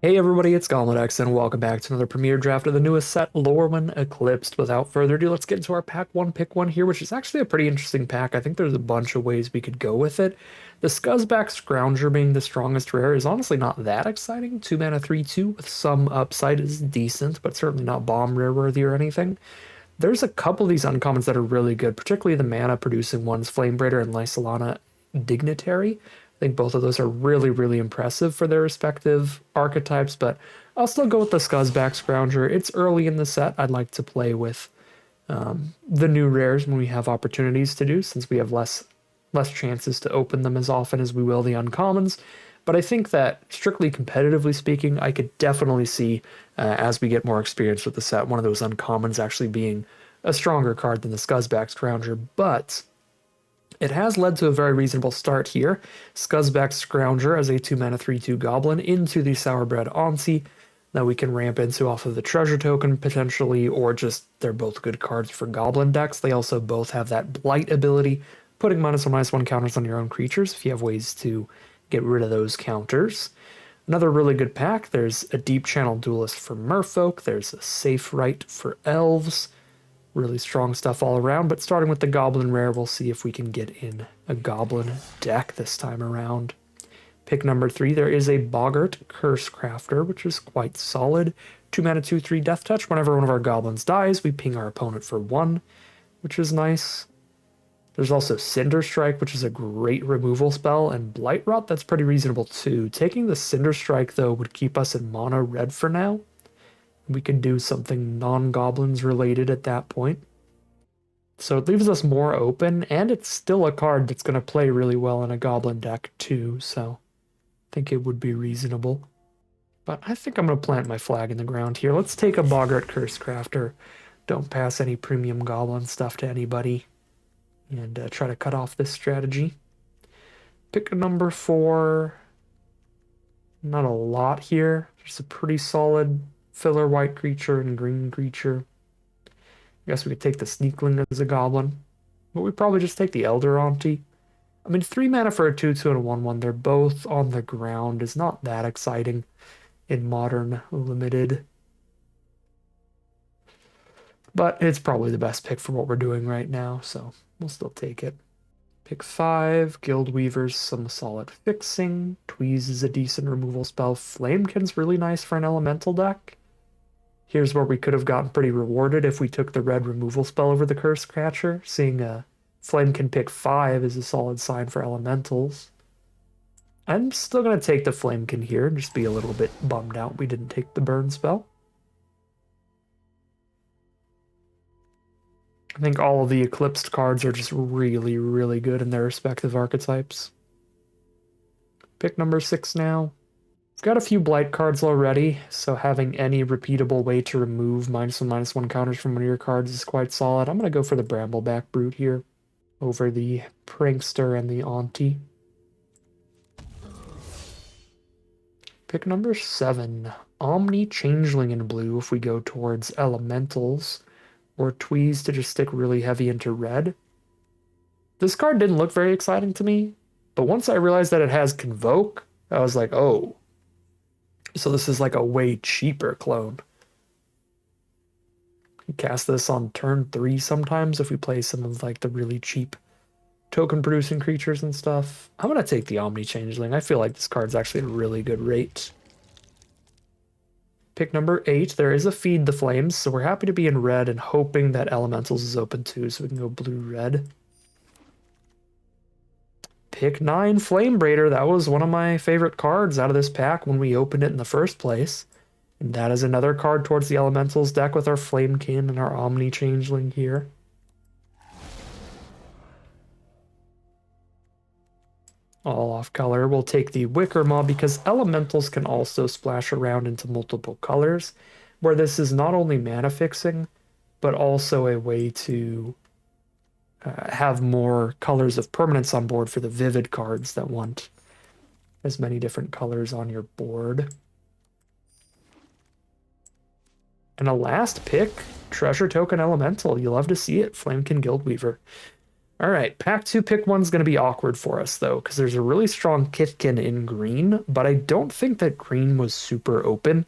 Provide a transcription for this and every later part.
Hey everybody, it's GauntletX, and welcome back to another premiere draft of the newest set, Lorwyn Eclipsed. Without further ado, let's get into our pack one, pick one here, which is actually a pretty interesting pack. I think there's a bunch of ways we could go with it. The Scuzzback Scrounger being the strongest rare is honestly not that exciting. 2 mana 3/2 with some upside is decent, but certainly not bomb rare worthy or anything. There's a couple of these uncommons that are really good, particularly the mana producing ones, Flame Braider and Lysolana Dignitary. I think both of those are really, really impressive for their respective archetypes, but I'll still go with the Scuzzback Scrounger. It's early in the set. I'd like to play with the new rares when we have opportunities to do, since we have less chances to open them as often as we will the uncommons. But I think that, strictly competitively speaking, I could definitely see, as we get more experience with the set, one of those uncommons actually being a stronger card than the Scuzzback Scrounger. But it has led to a very reasonable start here. Scuzzback Scrounger as a 2 mana 3/2 goblin into the Sourbred Auntie that we can ramp into off of the treasure token potentially, or just they're both good cards for goblin decks. They also both have that blight ability, putting -1/-1 counters on your own creatures if you have ways to get rid of those counters. Another really good pack, there's a Deep Channel Duelist for Merfolk, there's a Safe Right for Elves. Really strong stuff all around, but starting with the Goblin Rare, we'll see if we can get in a Goblin deck this time around. Pick number 3, there is a Boggart Curse Crafter, which is quite solid. 2 mana 2/3 Death Touch. Whenever one of our goblins dies, we ping our opponent for 1, which is nice. There's also Cinder Strike, which is a great removal spell, and Blight Rot, that's pretty reasonable too. Taking the Cinder Strike, though, would keep us in mono red for now. We could do something non-goblins related at that point. So it leaves us more open, and it's still a card that's going to play really well in a goblin deck too, so I think it would be reasonable. But I think I'm going to plant my flag in the ground here. Let's take a Boggart Curse Crafter. Don't pass any premium goblin stuff to anybody, and try to cut off this strategy. Pick a number 4. Not a lot here. Just a pretty solid filler white creature and green creature. I guess we could take the Sneakling as a goblin, but we probably just take the Elder Auntie. I mean, 3 mana for a 2/2 and a 1/1. They're both on the ground is not that exciting in modern limited, but it's probably the best pick for what we're doing right now, so we'll still take it. Pick 5, Guild Weaver's some solid fixing. Tweeze is a decent removal spell. Flamekin's really nice for an elemental deck. Here's where we could have gotten pretty rewarded if we took the red removal spell over the Curse Catcher. Seeing a Flamekin pick 5 is a solid sign for elementals. I'm still going to take the Flamekin here and just be a little bit bummed out we didn't take the burn spell. I think all of the Eclipsed cards are just really, really good in their respective archetypes. Pick number 6 now. We've got a few Blight cards already, so having any repeatable way to remove -1/-1 counters from one of your cards is quite solid. I'm going to go for the Brambleback Brute here over the Prankster and the Auntie. Pick number 7, Omni Changeling in blue if we go towards elementals, or Tweeze to just stick really heavy into red. This card didn't look very exciting to me, but once I realized that it has Convoke, I was like, oh, so this is like a way cheaper clone. We cast this on turn 3 sometimes if we play some of like the really cheap token producing creatures and stuff. I'm going to take the Omni Changeling. I feel like this card's actually a really good rate. Pick number 8, there is a Feed the Flames, so we're happy to be in red and hoping that Elementals is open too, so we can go blue-red. Pick 9, Flame Braider. That was one of my favorite cards out of this pack when we opened it in the first place. And that is another card towards the Elementals deck with our Flamekin and our Omni Changeling here. All off color. We'll take the Wicker Mob because Elementals can also splash around into multiple colors, where this is not only mana fixing, but also a way to have more colors of permanence on board for the Vivid cards that want as many different colors on your board. And a last pick, Treasure Token Elemental. You love to see it, Flamekin Guildweaver. All right, pack 2 pick 1's going to be awkward for us, though, because there's a really strong Kithkin in green, but I don't think that green was super open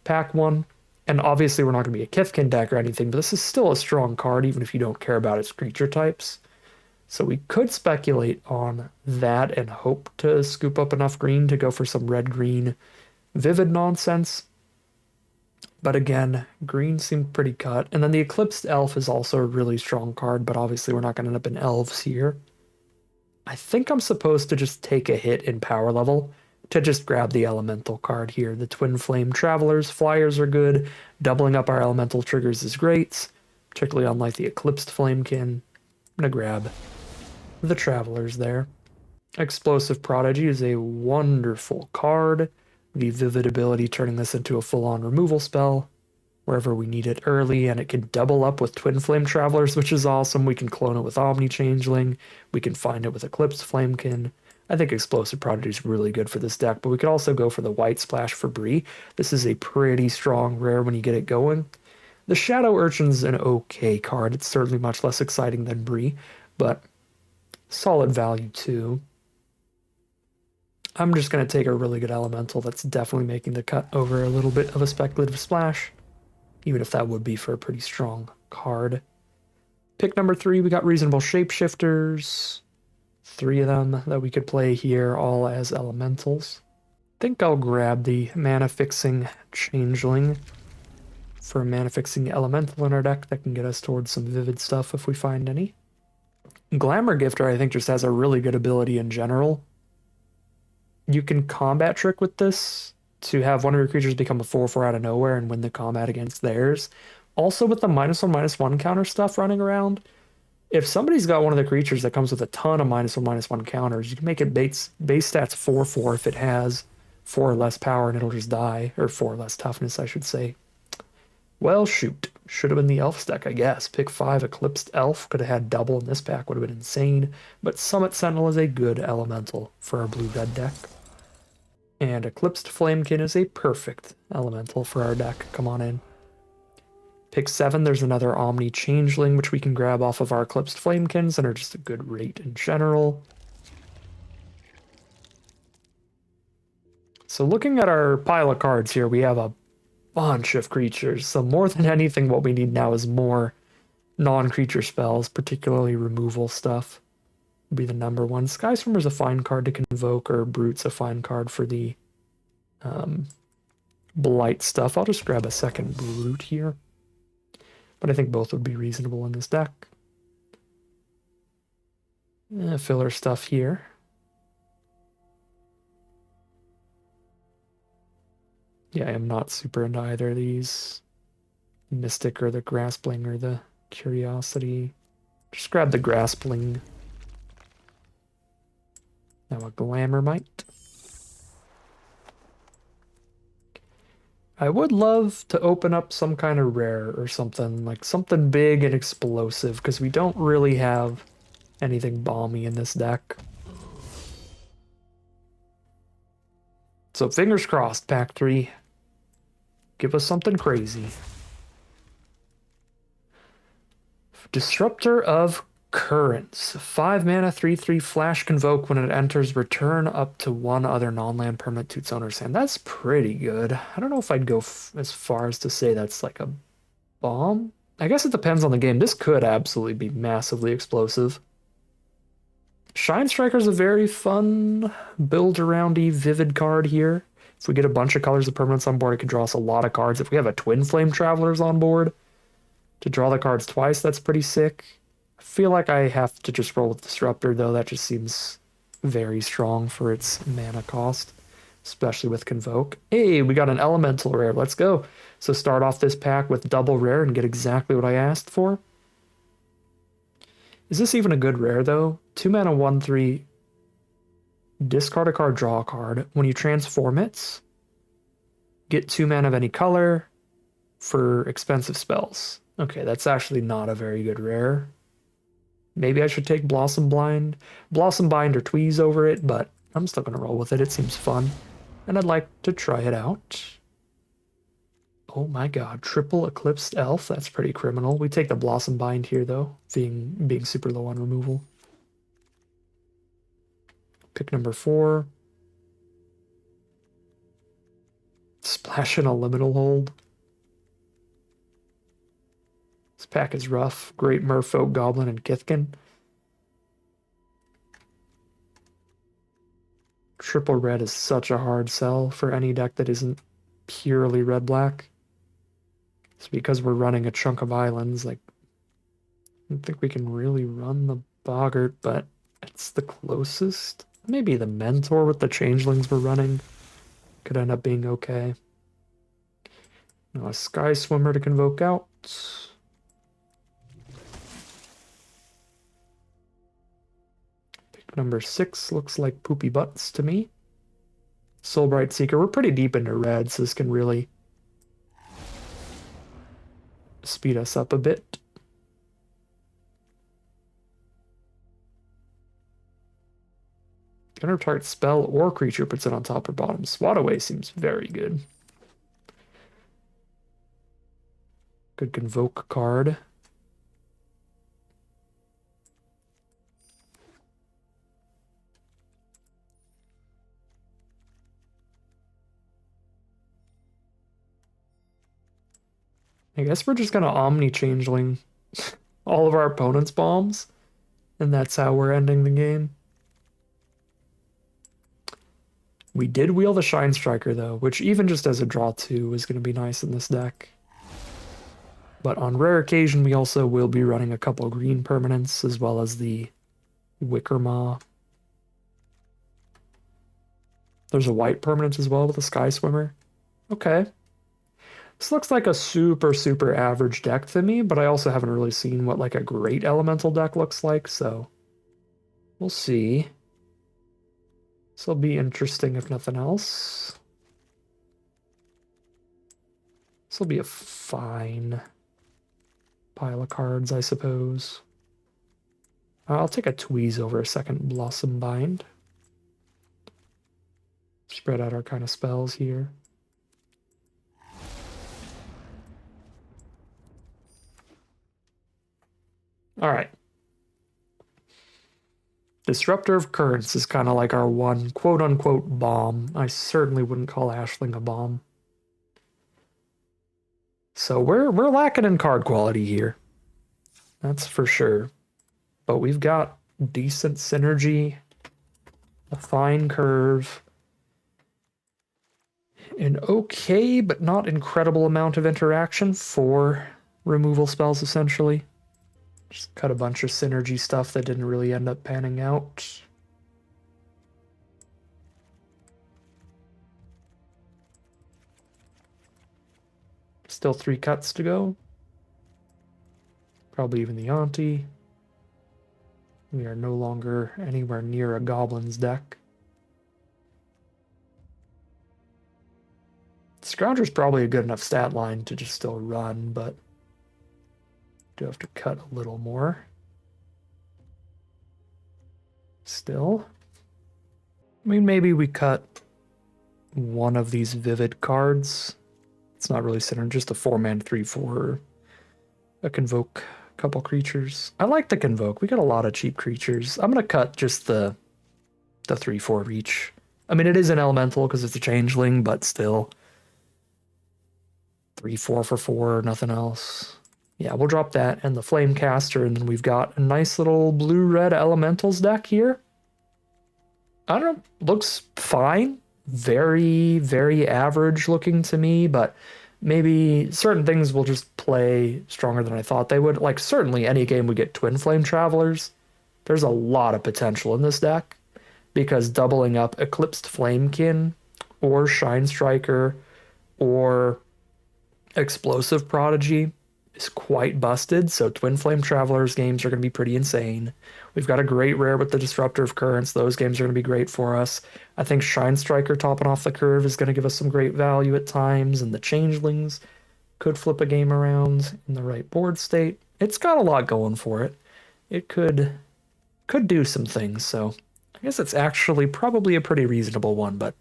pack 1. And obviously, we're not going to be a Kithkin deck or anything, but this is still a strong card, even if you don't care about its creature types. So we could speculate on that and hope to scoop up enough green to go for some red-green vivid nonsense. But again, green seemed pretty cut. And then the Eclipsed Elf is also a really strong card, but obviously we're not going to end up in elves here. I think I'm supposed to just take a hit in power level to just grab the elemental card here. The Twin Flame Travelers, flyers are good. Doubling up our elemental triggers is great, particularly on like the Eclipsed Flamekin. I'm going to grab the Travelers there. Explosive Prodigy is a wonderful card. The Vivid ability turning this into a full-on removal spell wherever we need it early, and it can double up with Twin Flame Travelers, which is awesome. We can clone it with Omni Changeling. We can find it with Eclipsed Flamekin. I think Explosive Prodigy is really good for this deck, but we could also go for the White Splash for Bree. This is a pretty strong rare when you get it going. The Shadow Urchin's an okay card. It's certainly much less exciting than Bree, but solid value too. I'm just going to take a really good elemental that's definitely making the cut over a little bit of a speculative splash, even if that would be for a pretty strong card. Pick number 3, we got Reasonable Shapeshifters. 3 of them that we could play here, all as elementals. I think I'll grab the Mana Fixing Changeling for a Mana Fixing Elemental in our deck that can get us towards some vivid stuff if we find any. Glamour Gifter, I think, just has a really good ability in general. You can combat trick with this to have one of your creatures become a 4/4 out of nowhere and win the combat against theirs. Also, with the -1/-1 counter stuff running around, if somebody's got one of the creatures that comes with a ton of -1/-1 counters, you can make it base stats 4/4 if it has 4 or less power and it'll just die, or 4 or less toughness, I should say. Well, shoot. Should have been the Elf deck, I guess. Pick 5 Eclipsed Elf. Could have had double in this pack, would have been insane. But Summit Sentinel is a good elemental for our blue-red deck. And Eclipsed Flamekin is a perfect elemental for our deck. Come on in. Pick 7, there's another Omni Changeling, which we can grab off of our Eclipsed Flamekins and are just a good rate in general. So looking at our pile of cards here, we have a bunch of creatures. So more than anything, what we need now is more non-creature spells, particularly removal stuff. Would be the number one. Skyswimmer's a fine card to convoke, or Brute's a fine card for the Blight stuff. I'll just grab a second Brute here. But I think both would be reasonable in this deck. Filler stuff here. Yeah, I am not super into either of these. Mystic or the Graspling or the Curiosity. Just grab the Graspling. Now a Glamourmite. I would love to open up some kind of rare or something, like something big and explosive, because we don't really have anything balmy in this deck. So fingers crossed, pack 3. Give us something crazy. Disruptor of Currents. 5 mana, 3/3 flash convoke. When it enters, return up to 1 other non-land permanent to its owner's hand. That's pretty good. I don't know if I'd go as far as to say that's like a bomb. I guess it depends on the game. This could absolutely be massively explosive. Shine Striker's a very fun build-around-y vivid card here. If we get a bunch of colors of permanents on board, it could draw us a lot of cards. If we have a Twin Flame Travelers on board to draw the cards twice, that's pretty sick. I feel like I have to just roll with Disruptor, though. That just seems very strong for its mana cost, especially with Convoke. Hey, we got an Elemental rare. Let's go. So start off this pack with double rare and get exactly what I asked for. Is this even a good rare, though? 2 mana, 1/3. Discard a card, draw a card. When you transform it, get 2 mana of any color for expensive spells. Okay, that's actually not a very good rare. Maybe I should take Blossom Bind or Tweeze over it, but I'm still going to roll with it. It seems fun, and I'd like to try it out. Oh my god, triple Eclipsed Elf. That's pretty criminal. We take the Blossom Bind here, though, being super low on removal. Pick number 4. Splash in a Liminal Hold. This pack is rough. Great Merfolk, Goblin, and Kithkin. Triple red is such a hard sell for any deck that isn't purely red-black. It's because we're running a chunk of islands. Like, I don't think we can really run the Boggart, but it's the closest. Maybe the Mentor with the Changelings we're running could end up being okay. Now a Sky Swimmer to convoke out. Pick number 6 looks like Poopy Butts to me. Soulbright Seeker. We're pretty deep into red, so this can really speed us up a bit. Gunner target spell or creature puts it on top or bottom. Swat Away seems very good. Good convoke card. I guess we're just gonna Omni Changeling all of our opponent's bombs, and that's how we're ending the game. We did wheel the Shine Striker, though, which even just as a draw 2 is going to be nice in this deck. But on rare occasion, we also will be running a couple green permanents, as well as the Wicker Maw. There's a white permanent as well with a Sky Swimmer. Okay. This looks like a super, super average deck to me, but I also haven't really seen what like a great elemental deck looks like, so we'll see. This will be interesting if nothing else. This will be a fine pile of cards, I suppose. I'll take a Tweeze over a second Blossom Bind. Spread out our kind of spells here. All right. Disruptor of Currents is kind of like our one quote-unquote bomb. I certainly wouldn't call Ashling a bomb. So we're lacking in card quality here. That's for sure. But we've got decent synergy, a fine curve, an okay but not incredible amount of interaction for removal spells, essentially. Just cut a bunch of synergy stuff that didn't really end up panning out. Still 3 cuts to go. Probably even the Auntie. We are no longer anywhere near a Goblin's deck. Scrounger's probably a good enough stat line to just still run, but do have to cut a little more. Still. I mean, maybe we cut one of these Vivid cards. It's not really synergy, just a 4-man 3/4. A Convoke, a couple creatures. I like the Convoke. We got a lot of cheap creatures. I'm gonna cut just the 3/4 reach. I mean, it is an elemental because it's a changeling, but still. 3/4 for 4, nothing else. Yeah, we'll drop that and the Flamecaster, and then we've got a nice little blue-red elementals deck here. I don't know, looks fine. Very, very average looking to me, but maybe certain things will just play stronger than I thought they would. Like, certainly any game we get Twin Flame Travelers, there's a lot of potential in this deck, because doubling up Eclipsed Flamekin or Shine Striker or Explosive Prodigy is quite busted, so Twin Flame Travelers games are going to be pretty insane. We've got a great rare with the Disruptor of Currents. Those games are going to be great for us. I think Shine Striker topping off the curve is going to give us some great value at times, and the Changelings could flip a game around in the right board state. It's got a lot going for it. It could do some things, so I guess it's actually probably a pretty reasonable one, but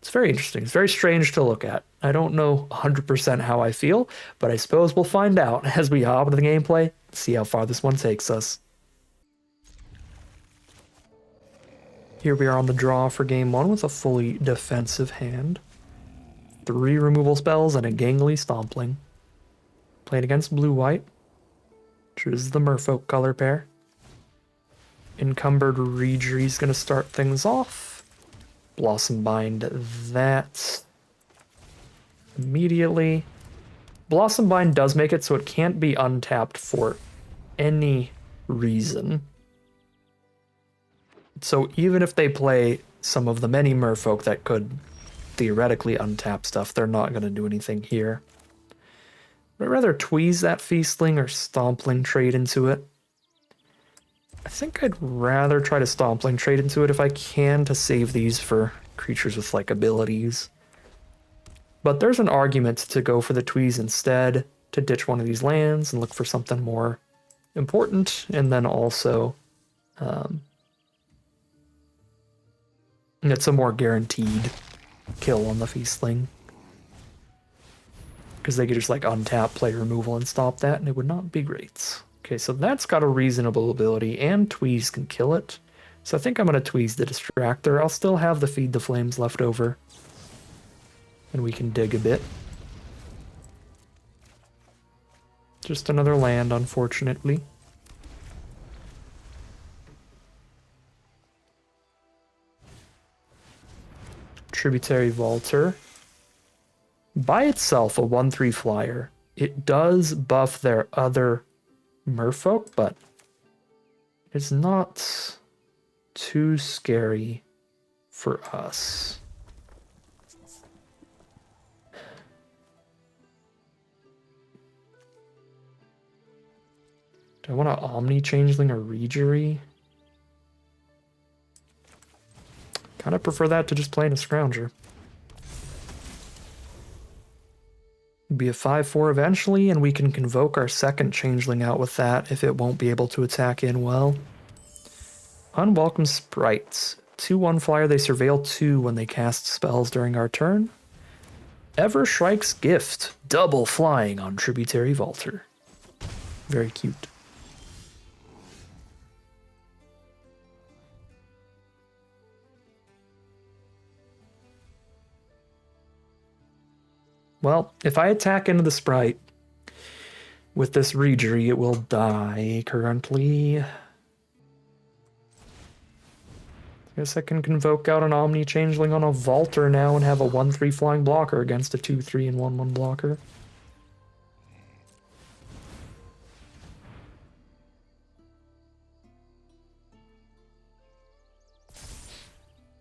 It's very interesting. It's very strange to look at. I don't know 100% how I feel, but I suppose we'll find out as we hop into the gameplay, see how far this one takes us. Here we are on the draw for game one with a fully defensive hand. 3 removal spells and a gangly stompling. Playing against blue-white, which is the merfolk color pair. Encumbered Reejerey is going to start things off. Blossom Bind that immediately. Blossom Bind does make it so it can't be untapped for any reason. So even if they play some of the many merfolk that could theoretically untap stuff, they're not going to do anything here. I'd rather tweeze that Feastling or Stompling trade into it. I think I'd rather try to Stompling trade into it if I can to save these for creatures with like abilities. But there's an argument to go for the tweeze instead, to ditch one of these lands and look for something more important, and then also it's a more guaranteed kill on the Feastling. Because they could just like untap, play removal, and stop that, and it would not be great. Okay, so that's got a reasonable ability, and Tweeze can kill it. So I think I'm going to Tweeze the Distractor. I'll still have the Feed the Flames left over. And we can dig a bit. Just another land, unfortunately. Tributary Vaulter. By itself, a 1/3 flyer. It does buff their other merfolk, but it's not too scary for us. Do I want an Omni Changeling or Reejerey? Kind of prefer that to just playing a Scrounger. Be a 5/4 eventually, and we can convoke our second Changeling out with that if it won't be able to attack in well. Unwelcome Sprites. 2/1 flyer, they surveil 2 when they cast spells during our turn. Evershrike's Gift. Double flying on Tributary Vaulter. Very cute. Well, if I attack into the Sprite with this Reejerey, it will die currently. I guess I can convoke out an Omni Changeling on a Vaulter now and have a 1/3 flying blocker against a 2/3 and 1/1 blocker.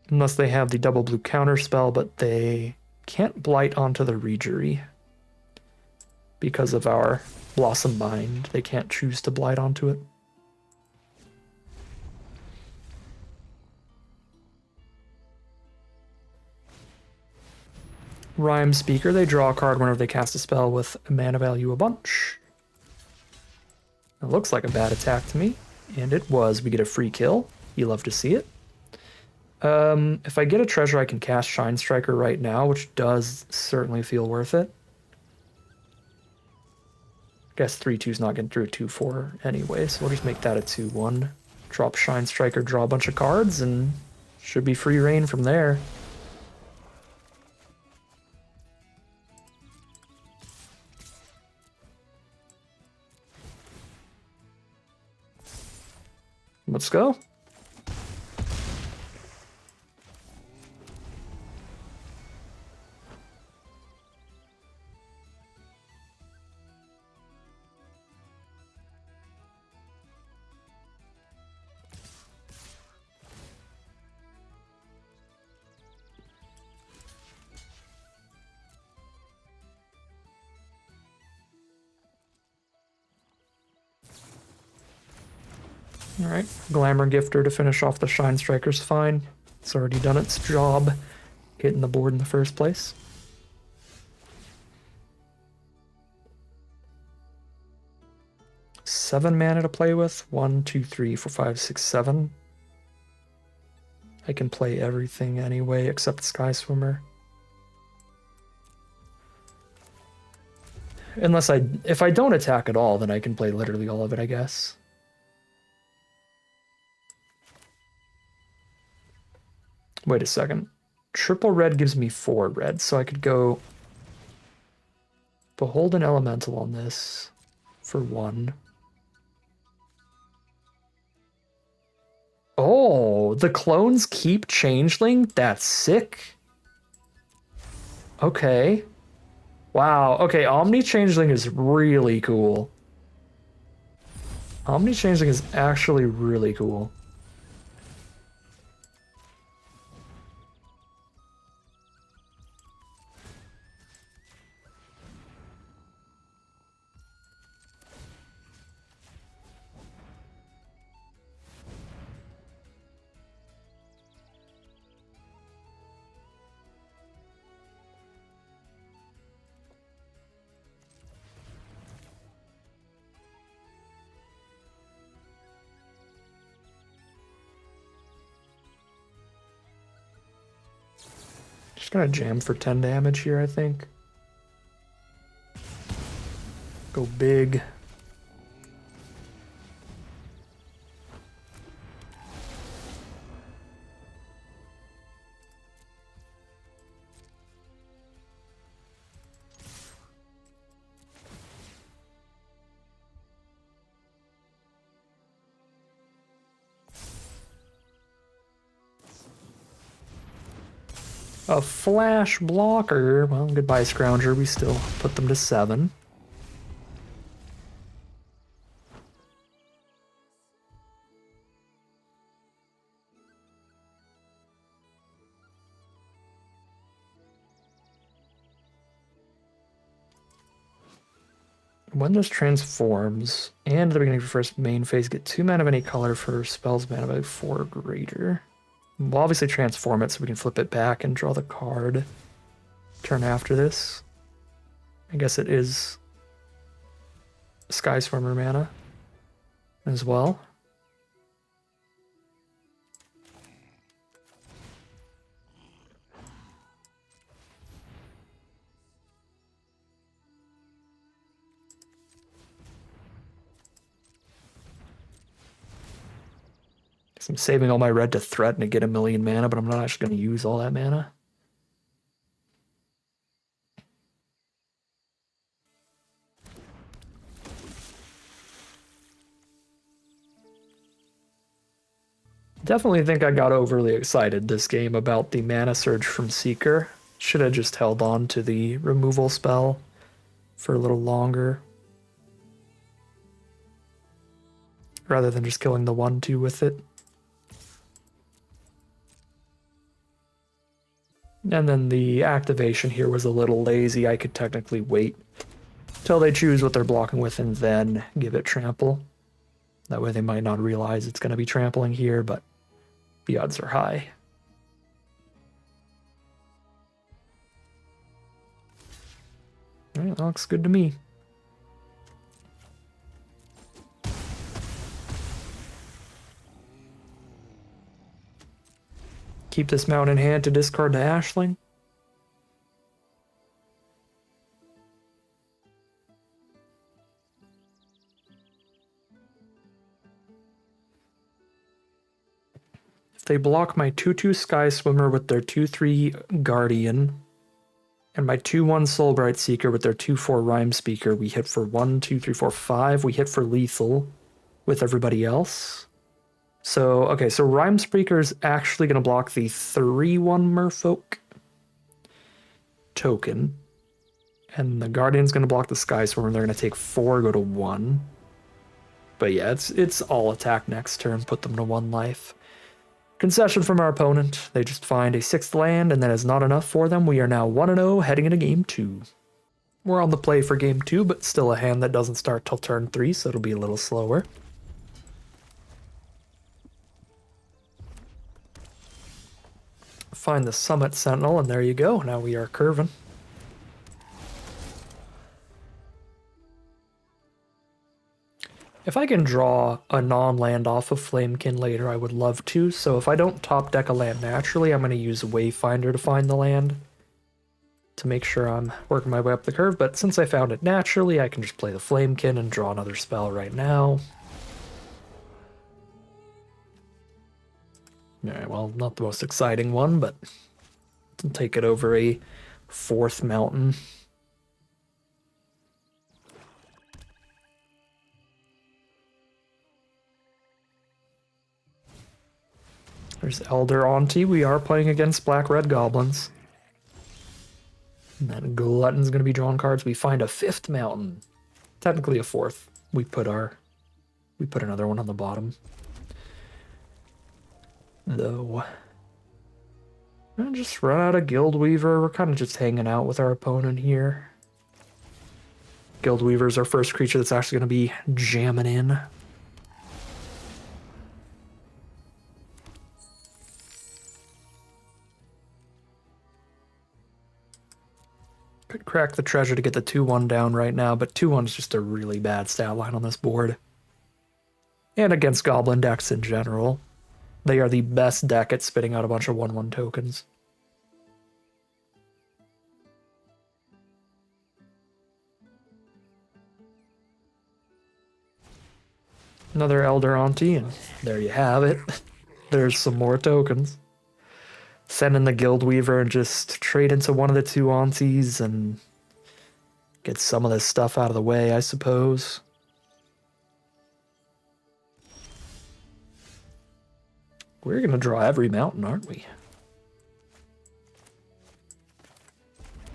Unless they have the double blue counter spell, but they can't blight onto the Reejerey because of our Blossom Bind. They can't choose to blight onto it. Rhyme Speaker, they draw a card whenever they cast a spell with a mana value a bunch. It looks like a bad attack to me, and it was. We get a free kill. You love to see it. If I get a treasure, I can cast Shine Striker right now, which does certainly feel worth it. I guess 3/2's not getting through a 2/4 anyway, so we'll just make that a 2/1. Drop Shine Striker, draw a bunch of cards, and should be free reign from there. Let's go. Alright, Glamour Gifter to finish off the Shine Striker's fine. It's already done its job hitting the board in the first place. Seven mana to play with. 1, 2, 3, 4, 5, 6, 7. I can play everything anyway except Sky Swimmer. Unless if I don't attack at all, then I can play literally all of it, I guess. Wait a second. Triple red gives me 4 red, so I could go Behold an Elemental on this for 1. Oh, the clones keep Changeling? That's sick. Okay. Wow. Okay, Omni Changeling is really cool. Omni Changeling is actually really cool. Just gonna jam for 10 damage here, I think. Go big. A flash blocker. Well, goodbye, Scrounger. We still put them to 7. When this transforms, and at the beginning of your first main phase, get 2 mana of any color for spells mana by 4 or greater. We'll obviously transform it so we can flip it back and draw the card turn after this. I guess it is Sky Swimmer mana as well. I'm saving all my red to threaten to get 1,000,000 mana, but I'm not actually going to use all that mana. Definitely think I got overly excited this game about the mana surge from Seeker. Should have just held on to the removal spell for a little longer, rather than just killing the 1/2 with it. And then the activation here was a little lazy. I could technically wait till they choose what they're blocking with and then give it trample. That way they might not realize it's going to be trampling here, but the odds are high. All right, that looks good to me. Keep this mount in hand to discard to Ashling. If they block my 2/2 Sky Swimmer with their 2/3 Guardian, and my 2/1 Soulbright Seeker with their 2/4 Rhyme Speaker, we hit for 1, 2, 3, 4, 5. We hit for lethal with everybody else. So, okay, so Rhyme Speaker is actually going to block the 3/1 Merfolk token. And the Guardian's going to block the Sky Swimmer. They're going to take 4, go to 1. But yeah, it's all attack next turn, put them to 1 life. Concession from our opponent. They just find a 6th land, and that is not enough for them. We are now 1-0 heading into game 2. We're on the play for game 2, but still a hand that doesn't start till turn 3, so it'll be a little slower. Find the Summit Sentinel, and there you go. Now we are curving. If I can draw a non-land off of Flamekin later, I would love to. So if I don't top deck a land naturally, I'm going to use Wayfinder to find the land to make sure I'm working my way up the curve, but since I found it naturally, I can just play the Flamekin and draw another spell right now. Alright, well, not the most exciting one, but I'll take it over a 4th mountain. There's Elder Auntie. We are playing against Black-Red Goblins. And then Glutton's going to be drawing cards. We find a 5th mountain. Technically a 4th. We put another one on the bottom. Though. I just run out of Guildweaver. We're kind of just hanging out with our opponent here. Guildweaver's our first creature that's actually going to be jamming in. Could crack the treasure to get the 2-1 down right now, but 2-1 is just a really bad stat line on this board. And against Goblin decks in general. They are the best deck at spitting out a bunch of 1-1 tokens. Another Elder Auntie, and there you have it. There's some more tokens. Send in the Guildweaver and just trade into one of the 2 Aunties and get some of this stuff out of the way, I suppose. We're going to draw every mountain, aren't we?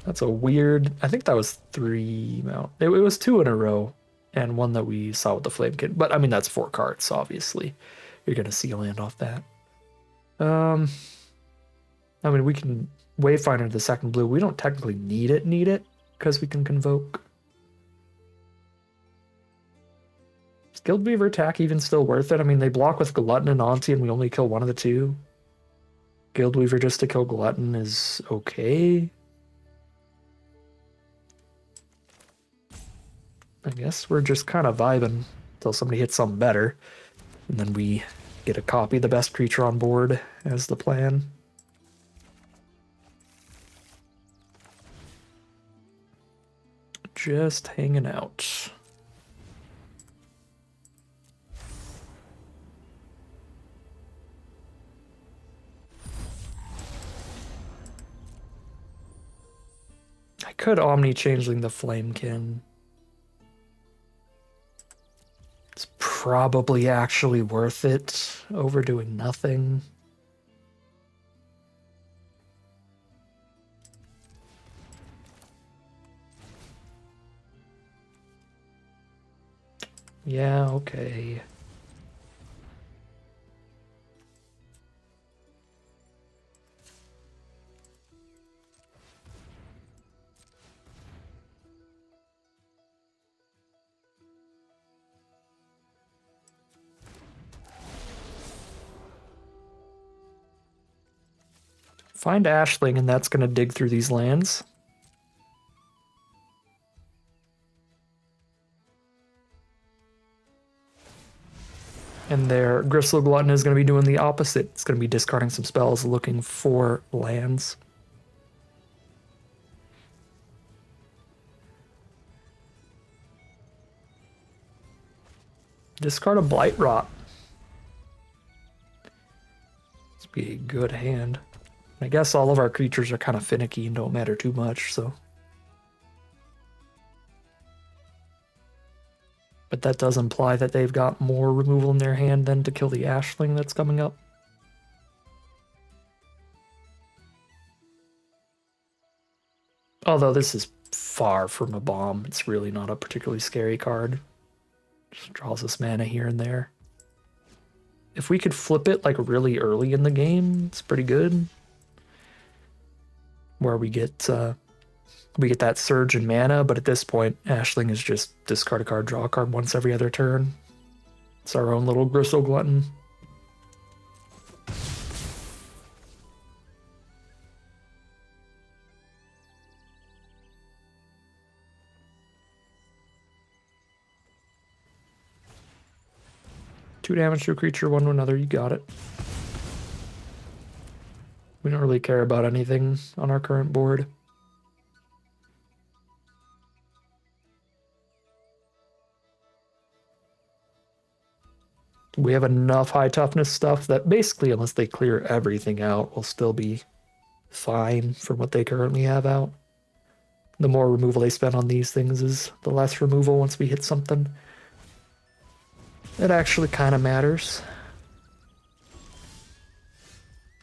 That's a weird... I think that was 3 mountains. It was 2 in a row, and one that we saw with the Flamekin. But, I mean, that's 4 cards, so obviously. You're going to see a land off that. I mean, we can Wayfinder the 2nd blue. We don't technically need it, because we can Convoke. Is Guildweaver attack even still worth it? I mean, they block with Glutton and Auntie, and we only kill one of the 2. Guildweaver just to kill Glutton is okay. I guess we're just kind of vibing until somebody hits something better. And then we get a copy of the best creature on board as the plan. Just hanging out. I could Omni-Changeling the Flamekin. It's probably actually worth it over doing nothing. Yeah, okay. Find Ashling, and that's going to dig through these lands. And their Gristle Glutton is going to be doing the opposite. It's going to be discarding some spells, looking for lands. Discard a Blight Rot. This would be a good hand. I guess all of our creatures are kind of finicky and don't matter too much, so... But that does imply that they've got more removal in their hand than to kill the Ashling that's coming up. Although this is far from a bomb, it's really not a particularly scary card. Just draws us mana here and there. If we could flip it like really early in the game, it's pretty good. Where we get that surge in mana, but at this point, Ashling is just discard a card, draw a card once every other turn. It's our own little Gristle Glutton. Two damage to a creature, one to another, you got it. We don't really care about anything on our current board. We have enough high toughness stuff that basically, unless they clear everything out, will still be fine for what they currently have out. The more removal they spend on these things is the less removal once we hit something. It actually kind of matters.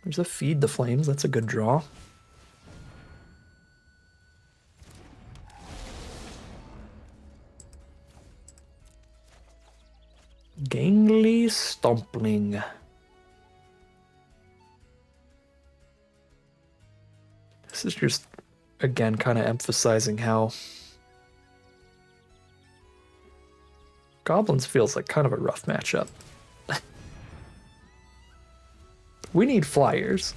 There's a Feed the Flames, that's a good draw. Gangly Stompling. This is just, again, kind of emphasizing how Goblins feels like kind of a rough matchup. We need flyers.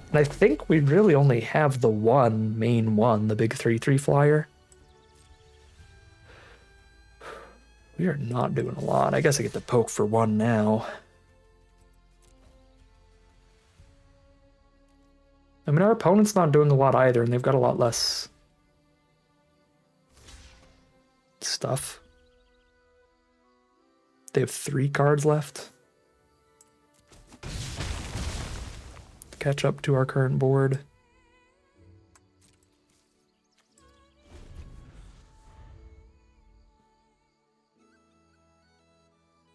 And I think we really only have the one main one, the big 3/3 flyer. We are not doing a lot. I guess I get to poke for one now. I mean, our opponent's not doing a lot either, and they've got a lot less stuff. They have 3 cards left. Catch up to our current board.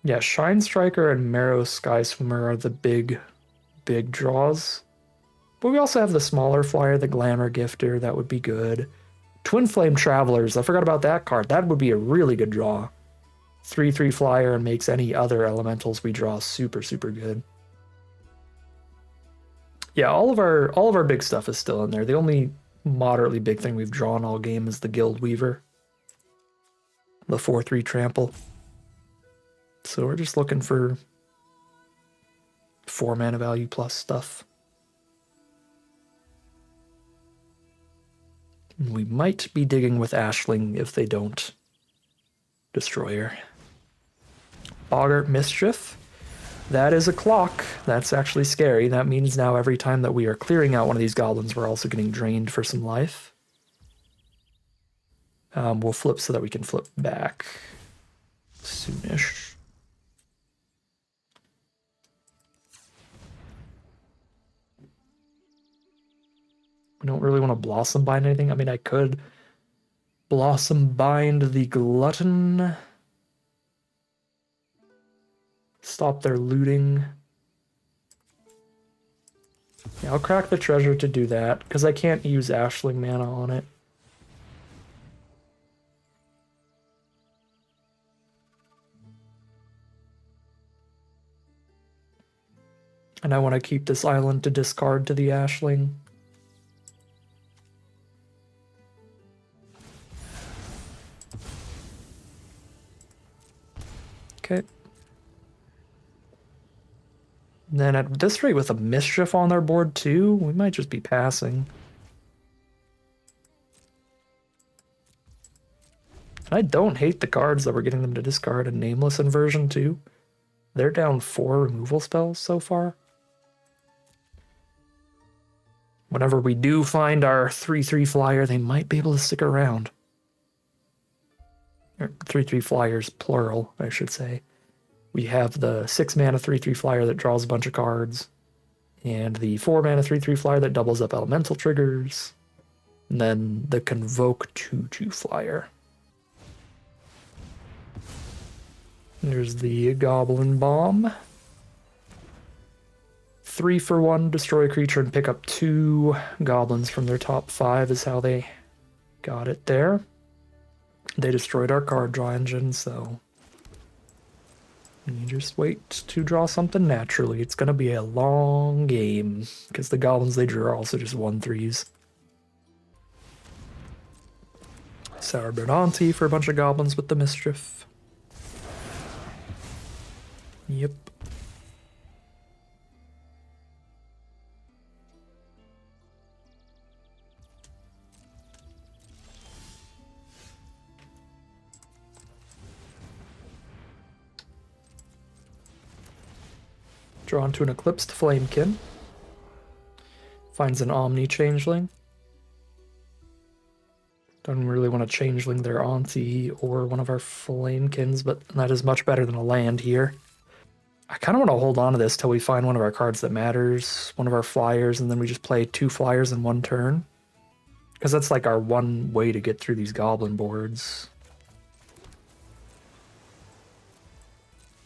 Yeah, Shine Striker and Marrow Sky Swimmer are the big draws. But we also have the smaller flyer, the Glamour Gifter, that would be good. Twin Flame Travelers, I forgot about that card. That would be a really good draw. 3/3 flyer and makes any other elementals we draw super, super good. Yeah, all of our big stuff is still in there. The only moderately big thing we've drawn all game is the Guild Weaver. The 4/3 trample. So we're just looking for 4 mana value plus stuff. We might be digging with Ashling if they don't destroy her. Boggart Mischief. That is a clock. That's actually scary. That means now every time that we are clearing out one of these goblins, we're also getting drained for some life. We'll flip so that we can flip back soonish. We don't really want to Blossom Bind anything. I mean, I could Blossom Bind the Glutton. Stop their looting. Yeah, I'll crack the treasure to do that, because I can't use Ashling mana on it. And I want to keep this island to discard to the Ashling. Okay. And then at this rate, with a Mischief on their board too, we might just be passing. And I don't hate the cards that we're getting them to discard a Nameless Inversion too. They're down 4 removal spells so far. Whenever we do find our 3/3 flyer, they might be able to stick around. Or 3/3 flyers, plural, I should say. We have the 6 mana 3/3 flyer that draws a bunch of cards, and the 4 mana 3/3 flyer that doubles up elemental triggers, and then the Convoke 2/2 flyer. There's the Goblin Bomb. 3 for 1, destroy a creature and pick up 2 goblins from their top 5 is how they got it there. They destroyed our card draw engine, so you just wait to draw something naturally. It's going to be a long game, because the goblins they drew are also just 1/3s. Sour Bernanti for a bunch of goblins with the Mischief. Yep. Drawn to an Eclipsed Flamekin. Finds an Omni Changeling. Don't really want to Changeling their Auntie or one of our Flamekins, but that is much better than a land here. I kind of want to hold on to this till we find one of our cards that matters, one of our flyers, and then we just play 2 flyers in 1 turn. Because that's like our one way to get through these goblin boards.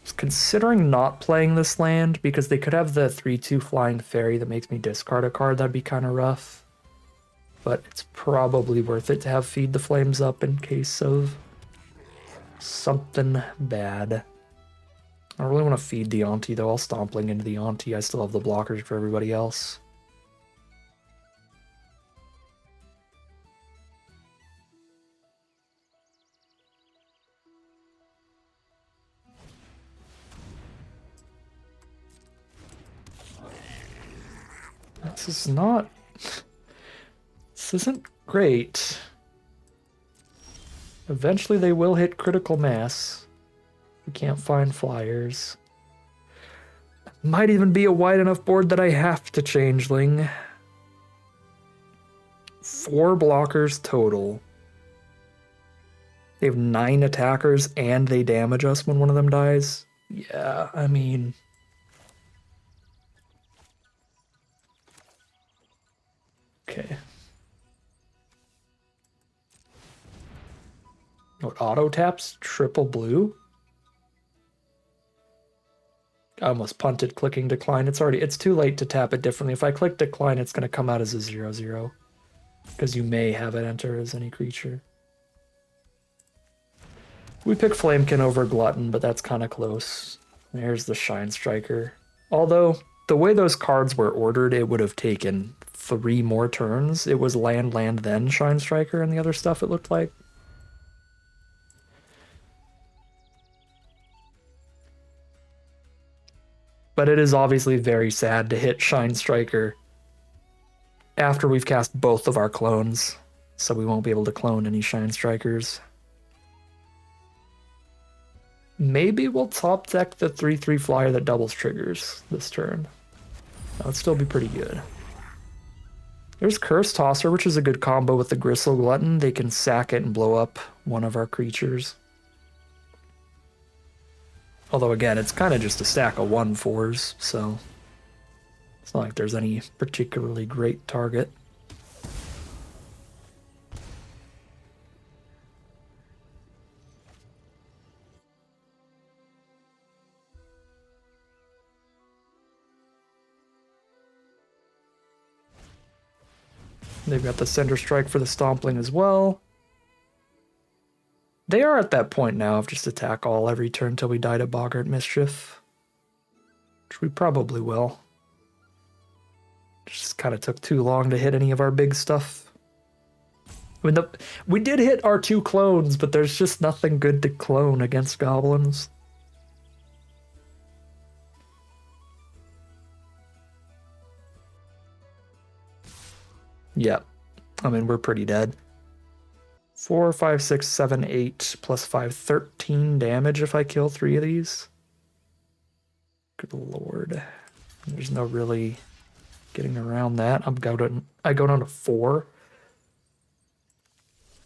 I was considering not playing this land because they could have the 3/2 flying fairy that makes me discard a card. That'd be kind of rough. But it's probably worth it to have Feed the Flames up in case of something bad. I don't really want to feed the Auntie, though. I'll Stompling into the Auntie. I still have the blockers for everybody else. This is not... This isn't great. Eventually they will hit critical mass. We can't find flyers. Might even be a wide enough board that I have to Changeling. 4 blockers total. They have 9 attackers and they damage us when one of them dies. Yeah, I mean... Okay. What, auto taps? Triple blue? I almost punted clicking decline. It's too late to tap it differently. If I click decline, it's going to come out as a 0/0. Because you may have it enter as any creature. We pick Flamekin over Glutton, but that's kind of close. There's the Shine Striker. Although, the way those cards were ordered, it would have taken 3 more turns. It was land, land, then Shine Striker, and the other stuff it looked like. But it is obviously very sad to hit Shine Striker after we've cast both of our clones, so we won't be able to clone any Shine Strikers. Maybe we'll top deck the 3/3 flyer that doubles triggers this turn. That would still be pretty good. There's Curse Tosser, which is a good combo with the Gristle Glutton. They can sack it and blow up one of our creatures. Although again, it's kind of just a stack of 1/4s, so it's not like there's any particularly great target. They've got the Cinder Strike for the Stompling as well. They are at that point now of just attack all every turn till we die to Boggart Mischief. Which we probably will. Just kind of took too long to hit any of our big stuff. I mean, we did hit our 2 clones, but there's just nothing good to clone against goblins. Yeah, I mean, we're pretty dead. 4, 5, 6, 7, 8, plus 5, 13 damage if I kill 3 of these. Good lord. There's no really getting around that. I go down to 4.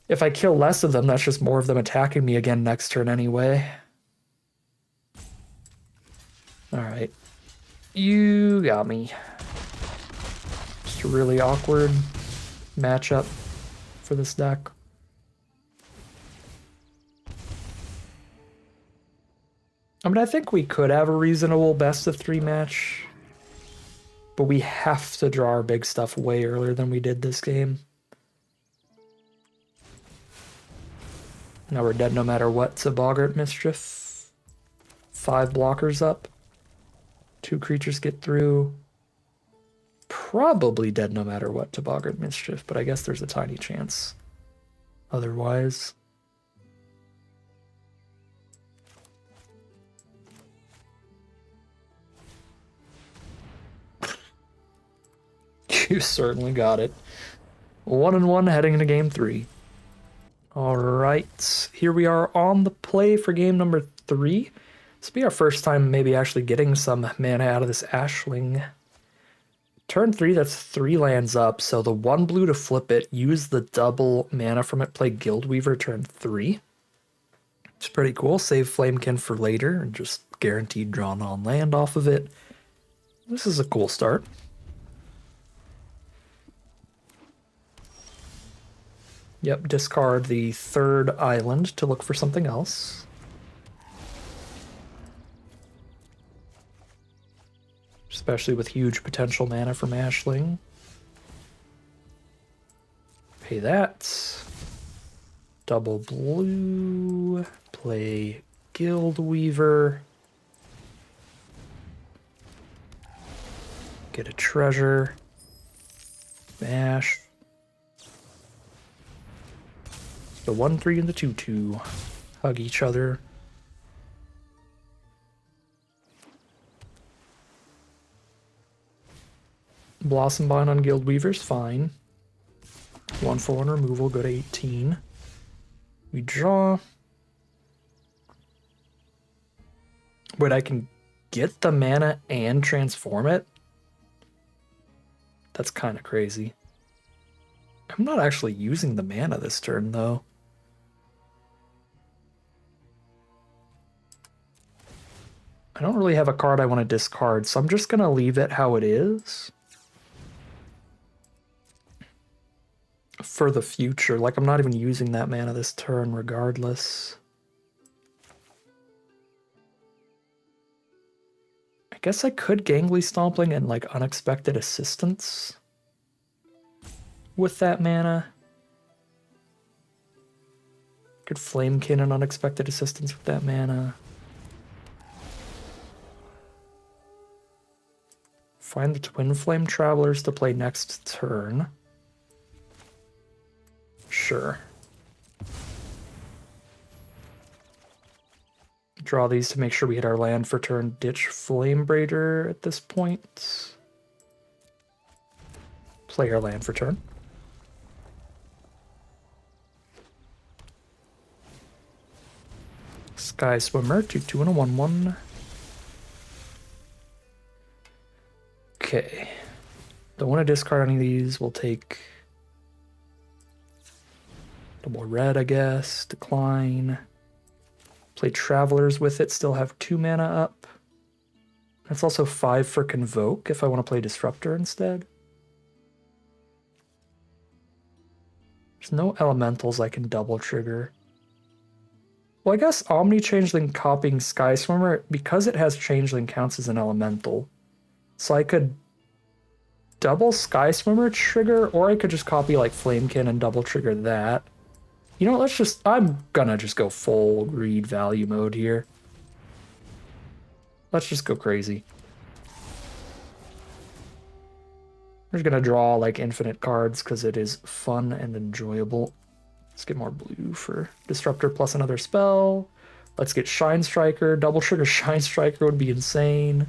If I kill less of them, that's just more of them attacking me again next turn anyway. Alright. You got me. Just a really awkward matchup for this deck. I mean, I think we could have a reasonable best of 3 match, but we have to draw our big stuff way earlier than we did this game. Now we're dead no matter what to Boggart Mischief. 5 blockers up. 2 creatures get through. Probably dead no matter what to Boggart Mischief, but I guess there's a tiny chance otherwise. You certainly got it. 1-1 heading into game 3. Alright, here we are on the play for game number 3. This will be our first time maybe actually getting some mana out of this Ashling. Turn 3, that's 3 lands up, so the 1 blue to flip it, use the double mana from it, play Guildweaver turn 3. It's pretty cool. Save Flamekin for later and just guaranteed drawn on land off of it. This is a cool start. Yep, discard the third island to look for something else. Especially with huge potential mana from Ashling. Pay that. Double blue. Play Guild Weaver. Get a treasure. Bash. The 1/3 and the 2/2 hug each other. Blossom Bind on Guild Weaver's fine. 1/4 removal, go to 18. We draw. Wait, I can get the mana and transform it? That's kind of crazy. I'm not actually using the mana this turn, though. I don't really have a card I want to discard, so I'm just going to leave it how it is. For the future. Like, I'm not even using that mana this turn regardless. I guess I could Gangly Stompling and, like, Unexpected Assistance with that mana. Could Flamekin and Unexpected Assistance with that mana. Find the Twin Flame Travelers to play next turn. Sure. Draw these to make sure we hit our land for turn. Ditch Flamebraider at this point. Play our land for turn. Sky Swimmer, 2/2 and a 1/1. Okay. Don't want to discard any of these. We'll take double red, I guess. Decline. Play Travelers with it. Still have 2 mana up. That's also 5 for Convoke if I want to play Disruptor instead. There's no elementals I can double trigger. Well, I guess Omni Changeling copying Sky Swimmer, because it has Changeling, counts as an elemental. So I could double Sky Swimmer trigger, or I could just copy like Flamekin and double trigger that. You know, I'm gonna just go full greed value mode here. Let's just go crazy. We're just gonna draw like infinite cards because it is fun and enjoyable. Let's get more blue for Disruptor plus another spell. Let's get Shine Striker. Double trigger Shine Striker would be insane.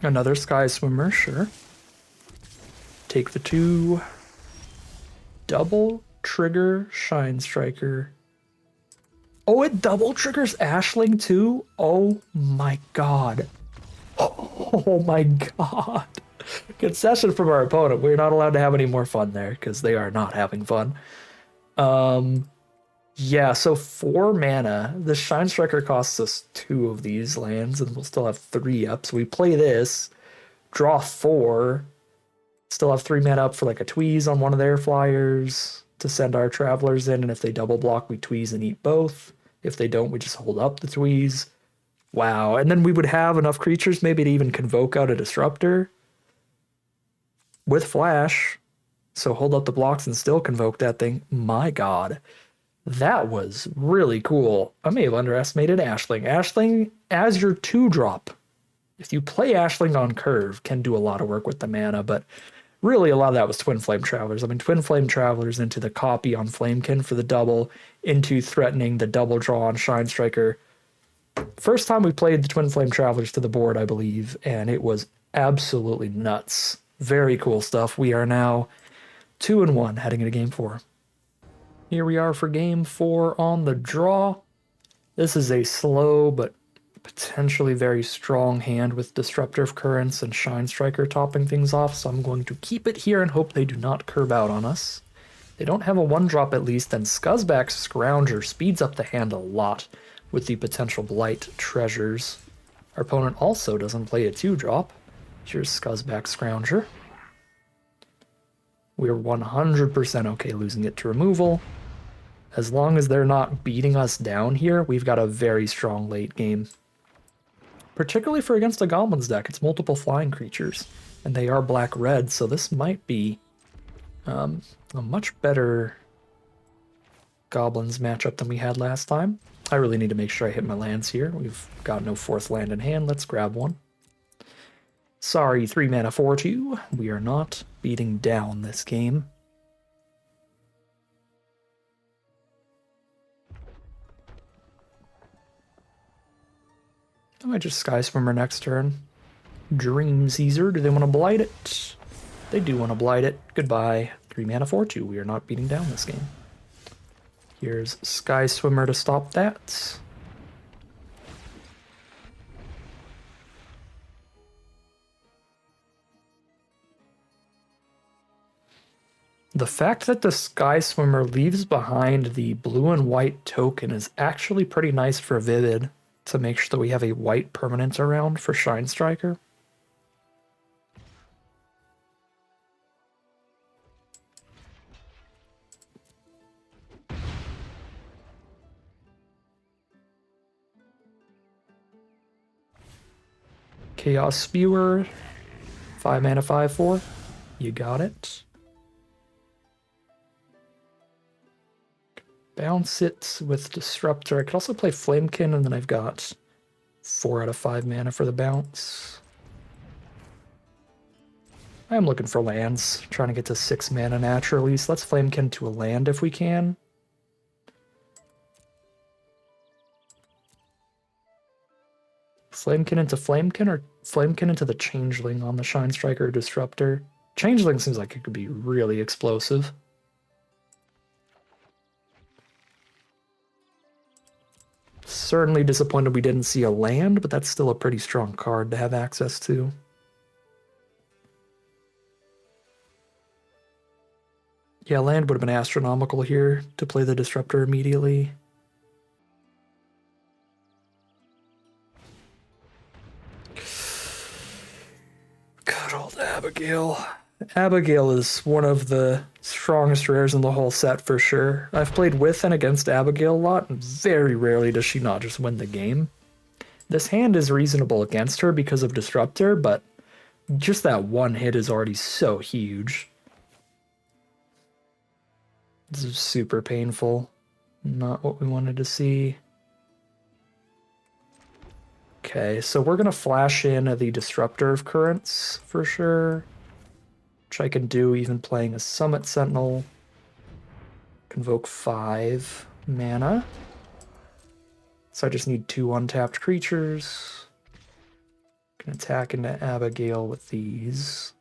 Another Sky Swimmer, sure. Take the 2. Double trigger Shine Striker. Oh, it double triggers Ashling too? Oh my god. Oh my god. Concession from our opponent. We're not allowed to have any more fun there because they are not having fun. Yeah, so 4 mana. The Shine Striker costs us 2 of these lands, and we'll still have 3 up. So we play this, draw 4, still have 3 mana up for like a Tweeze on one of their flyers to send our Travelers in, and if they double block, we Tweeze and eat both. If they don't, we just hold up the Tweeze. Wow, and then we would have enough creatures maybe to even Convoke out a Disruptor with Flash. So hold up the blocks and still Convoke that thing. My god. That was really cool. I may have underestimated Ashling. Ashling, as your 2-drop, if you play Ashling on curve, can do a lot of work with the mana, but really a lot of that was Twin Flame Travelers. I mean, Twin Flame Travelers into the copy on Flamekin for the double, into threatening the double draw on Shine Striker. First time we played the Twin Flame Travelers to the board, I believe, and it was absolutely nuts. Very cool stuff. We are now 2-1 heading into game 4. Here we are for game 4 on the draw. This is a slow but Potentially very strong hand with Disruptive Currents and Shine Striker topping things off, so I'm going to keep it here and hope they do not curve out on us. They don't have a 1-drop at least, and Scuzzback's Scrounger speeds up the hand a lot with the potential Blight Treasures. Our opponent also doesn't play a 2-drop. Here's Scuzzback's Scrounger. We're 100% okay losing it to removal. As long as they're not beating us down here, we've got a very strong late game. Particularly for against a Goblins deck, it's multiple flying creatures, and they are black-red, so this might be a much better Goblins matchup than we had last time. I really need to make sure I hit my lands here. We've got no 4th land in hand. Let's grab one. Sorry, 3 mana 4/2. We are not beating down this game. I might just Sky Swimmer next turn. Dream Caesar, do they want to blight it? They do want to blight it. Goodbye. 3 mana 4/2. We are not beating down this game. Here's Sky Swimmer to stop that. The fact that the Sky Swimmer leaves behind the blue and white token is actually pretty nice for Vivid, to make sure that we have a white permanent around for Shine Striker. Chaos Spewer, 5 mana 5/4. You got it. Bounce it with Disruptor. I could also play Flamekin, and then I've got 4 out of 5 mana for the bounce. I am looking for lands, trying to get to 6 mana naturally, so let's Flamekin to a land if we can. Flamekin into Flamekin, or Flamekin into the Changeling on the Shine Striker or Disruptor? Changeling seems like it could be really explosive. Certainly disappointed we didn't see a land, but that's still a pretty strong card to have access to. Yeah, land would have been astronomical here to play the Disruptor immediately. Good old Abigail. Abigail is one of the strongest rares in the whole set for sure. I've played with and against Abigail a lot, and very rarely does she not just win the game. This hand is reasonable against her because of Disruptor, but just that one hit is already so huge. This is super painful. Not what we wanted to see. Okay, so we're gonna flash in the Disruptor of Currents for sure. Which I can do even playing a Summit Sentinel. Convoke 5 mana. So I just need 2 untapped creatures. Can attack into Abigail with these.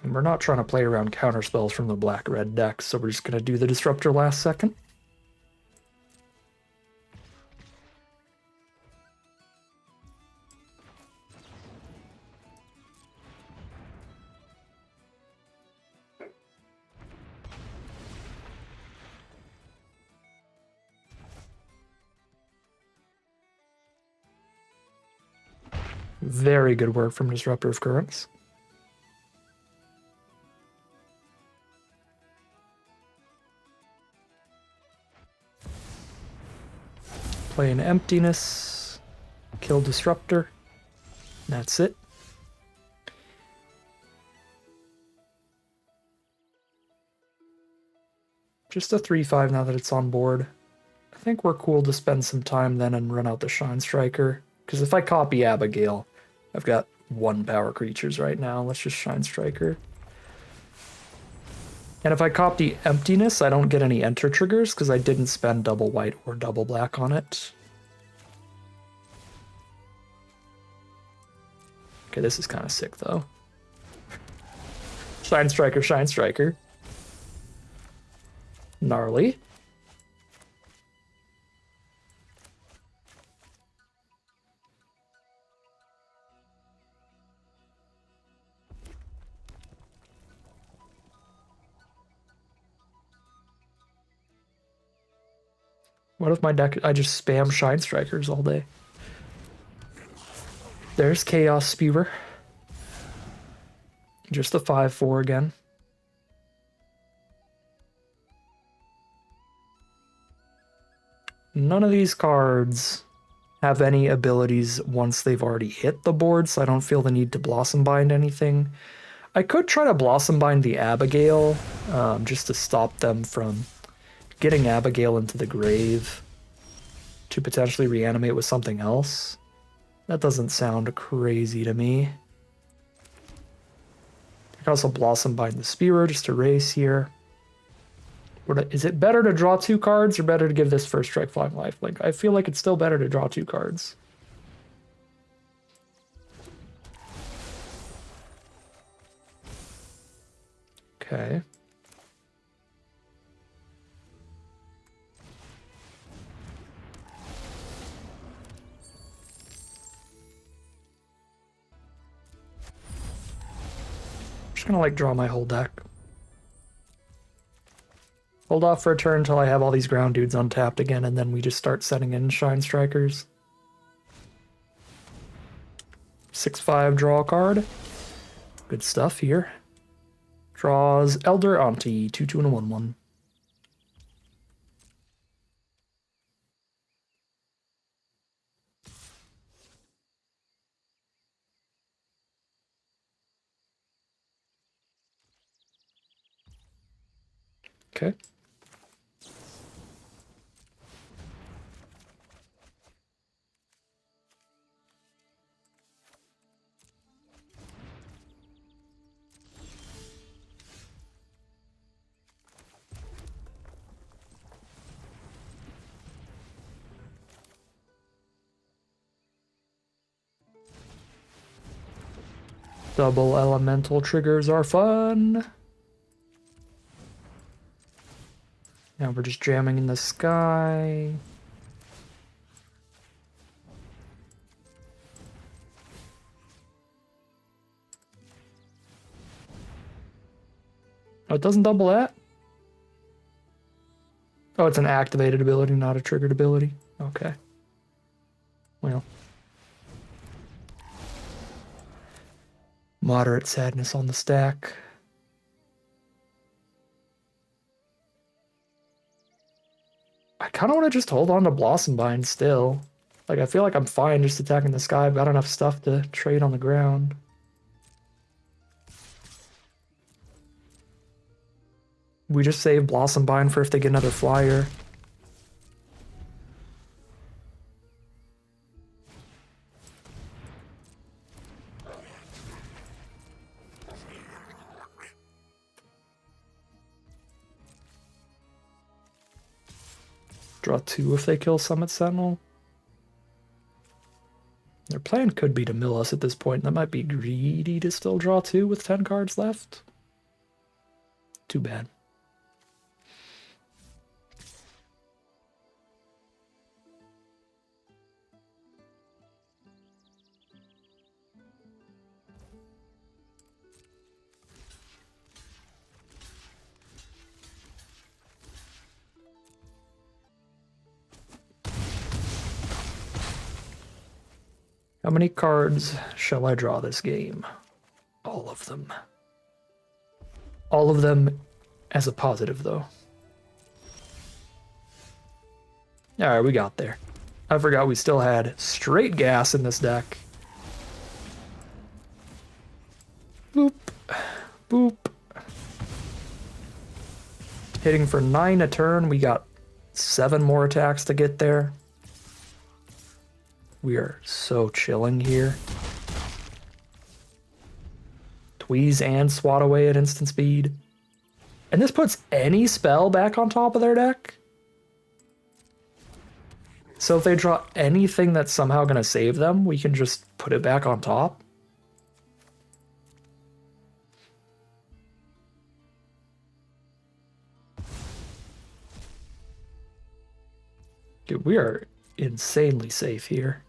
And we're not trying to play around counterspells from the black-red deck, so we're just going to do the Disruptor last second. Very good work from Disruptive Currents. Play an Emptiness, kill Disruptor. That's it. Just a 3/5 now that it's on board. I think we're cool to spend some time then and run out the Shine Striker. Because if I copy Abigail, I've got 1 power creatures right now. Let's just Shine Striker. And if I copy Emptiness, I don't get any enter triggers because I didn't spend double white or double black on it. Okay, this is kind of sick though. Shine Striker, Shine Striker. Gnarly. What if my deck, I just spam Shine Strikers all day? There's Chaos Spewer. Just a 5/4 again. None of these cards have any abilities once they've already hit the board, so I don't feel the need to Blossom Bind anything. I could try to Blossom Bind the Abigail, just to stop them from getting Abigail into the grave to potentially reanimate with something else. That doesn't sound crazy to me. I could also Blossom Bind the Spearer just to race here. Is it better to draw 2 cards or better to give this first strike flying lifelink? I feel like it's still better to draw 2 cards. Okay. I'm just gonna like draw my whole deck. Hold off for a turn until I have all these ground dudes untapped again, and then we just start setting in Shine Strikers. 6/5 draw a card. Good stuff here. Draws Elder Auntie, 2/2 and a 1/1. Okay. Double elemental triggers are fun. Now we're just jamming in the sky. Oh, it doesn't double that? Oh, it's an activated ability, not a triggered ability. Okay. Well. Moderate sadness on the stack. I kind of want to just hold on to Blossom Bind still. Like, I feel like I'm fine just attacking the sky. I've got enough stuff to trade on the ground. We just save Blossom Bind for if they get another flyer. Draw 2 if they kill Summit Sentinel. Their plan could be to mill us at this point. That might be greedy to still draw 2 with 10 cards left. Too bad. How many cards shall I draw this game? All of them. All of them as a positive, though. Alright, we got there. I forgot we still had straight gas in this deck. Boop. Boop. Hitting for 9 a turn. We got 7 more attacks to get there. We are so chilling here. Tweeze and swat away at instant speed. And this puts any spell back on top of their deck. So if they draw anything that's somehow going to save them, we can just put it back on top. Dude, we are insanely safe here.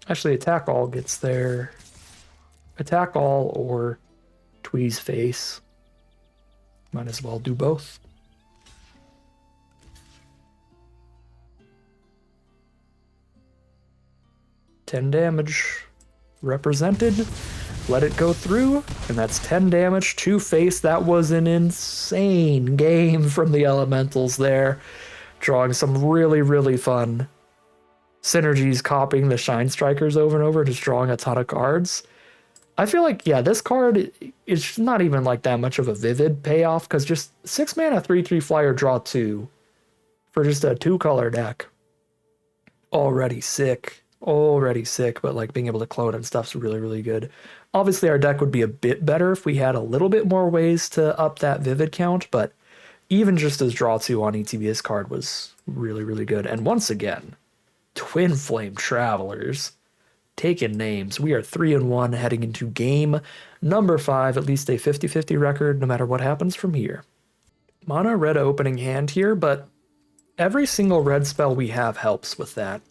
Actually, attack all gets there. Attack all or Twee's face. Might as well do both. $10 damage represented. Let it go through, and that's 10 damage to face. That was an insane game from the elementals there. Drawing some really, really fun synergies, copying the Shine Strikers over and over, just drawing a ton of cards. I feel like, yeah, this card is not even like that much of a vivid payoff, because just 6 mana, 3/3 flyer, draw 2 for just a 2-color deck. Already sick. Already sick, but like being able to clone and stuff's really, really good. Obviously, our deck would be a bit better if we had a little bit more ways to up that vivid count, but even just as draw 2 on ETB's card was really, really good. And once again, Twin Flame Travelers taking names. We are 3-1 heading into game number 5, at least a 50-50 record no matter what happens from here. Mono red opening hand here, but every single red spell we have helps with that.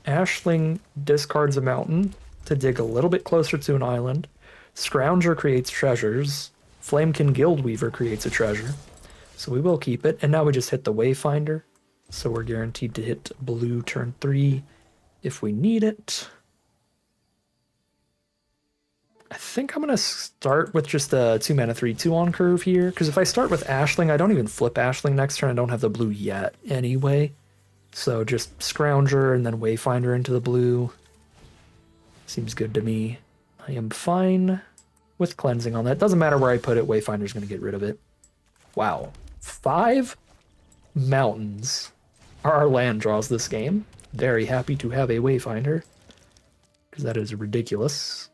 Ashling discards a mountain to dig a little bit closer to an island. Scrounger creates treasures. Flamekin Guildweaver creates a treasure. So we will keep it. And now we just hit the Wayfinder. So we're guaranteed to hit blue turn 3 if we need it. I think I'm going to start with just a 2 mana 3/2 on curve here. Because if I start with Ashling, I don't even flip Ashling next turn. I don't have the blue yet anyway. So just Scrounger and then Wayfinder into the blue. Seems good to me. I am fine with cleansing on that. Doesn't matter where I put it, Wayfinder's going to get rid of it. Wow. 5 mountains are our land draws this game. Very happy to have a Wayfinder, because that is ridiculous.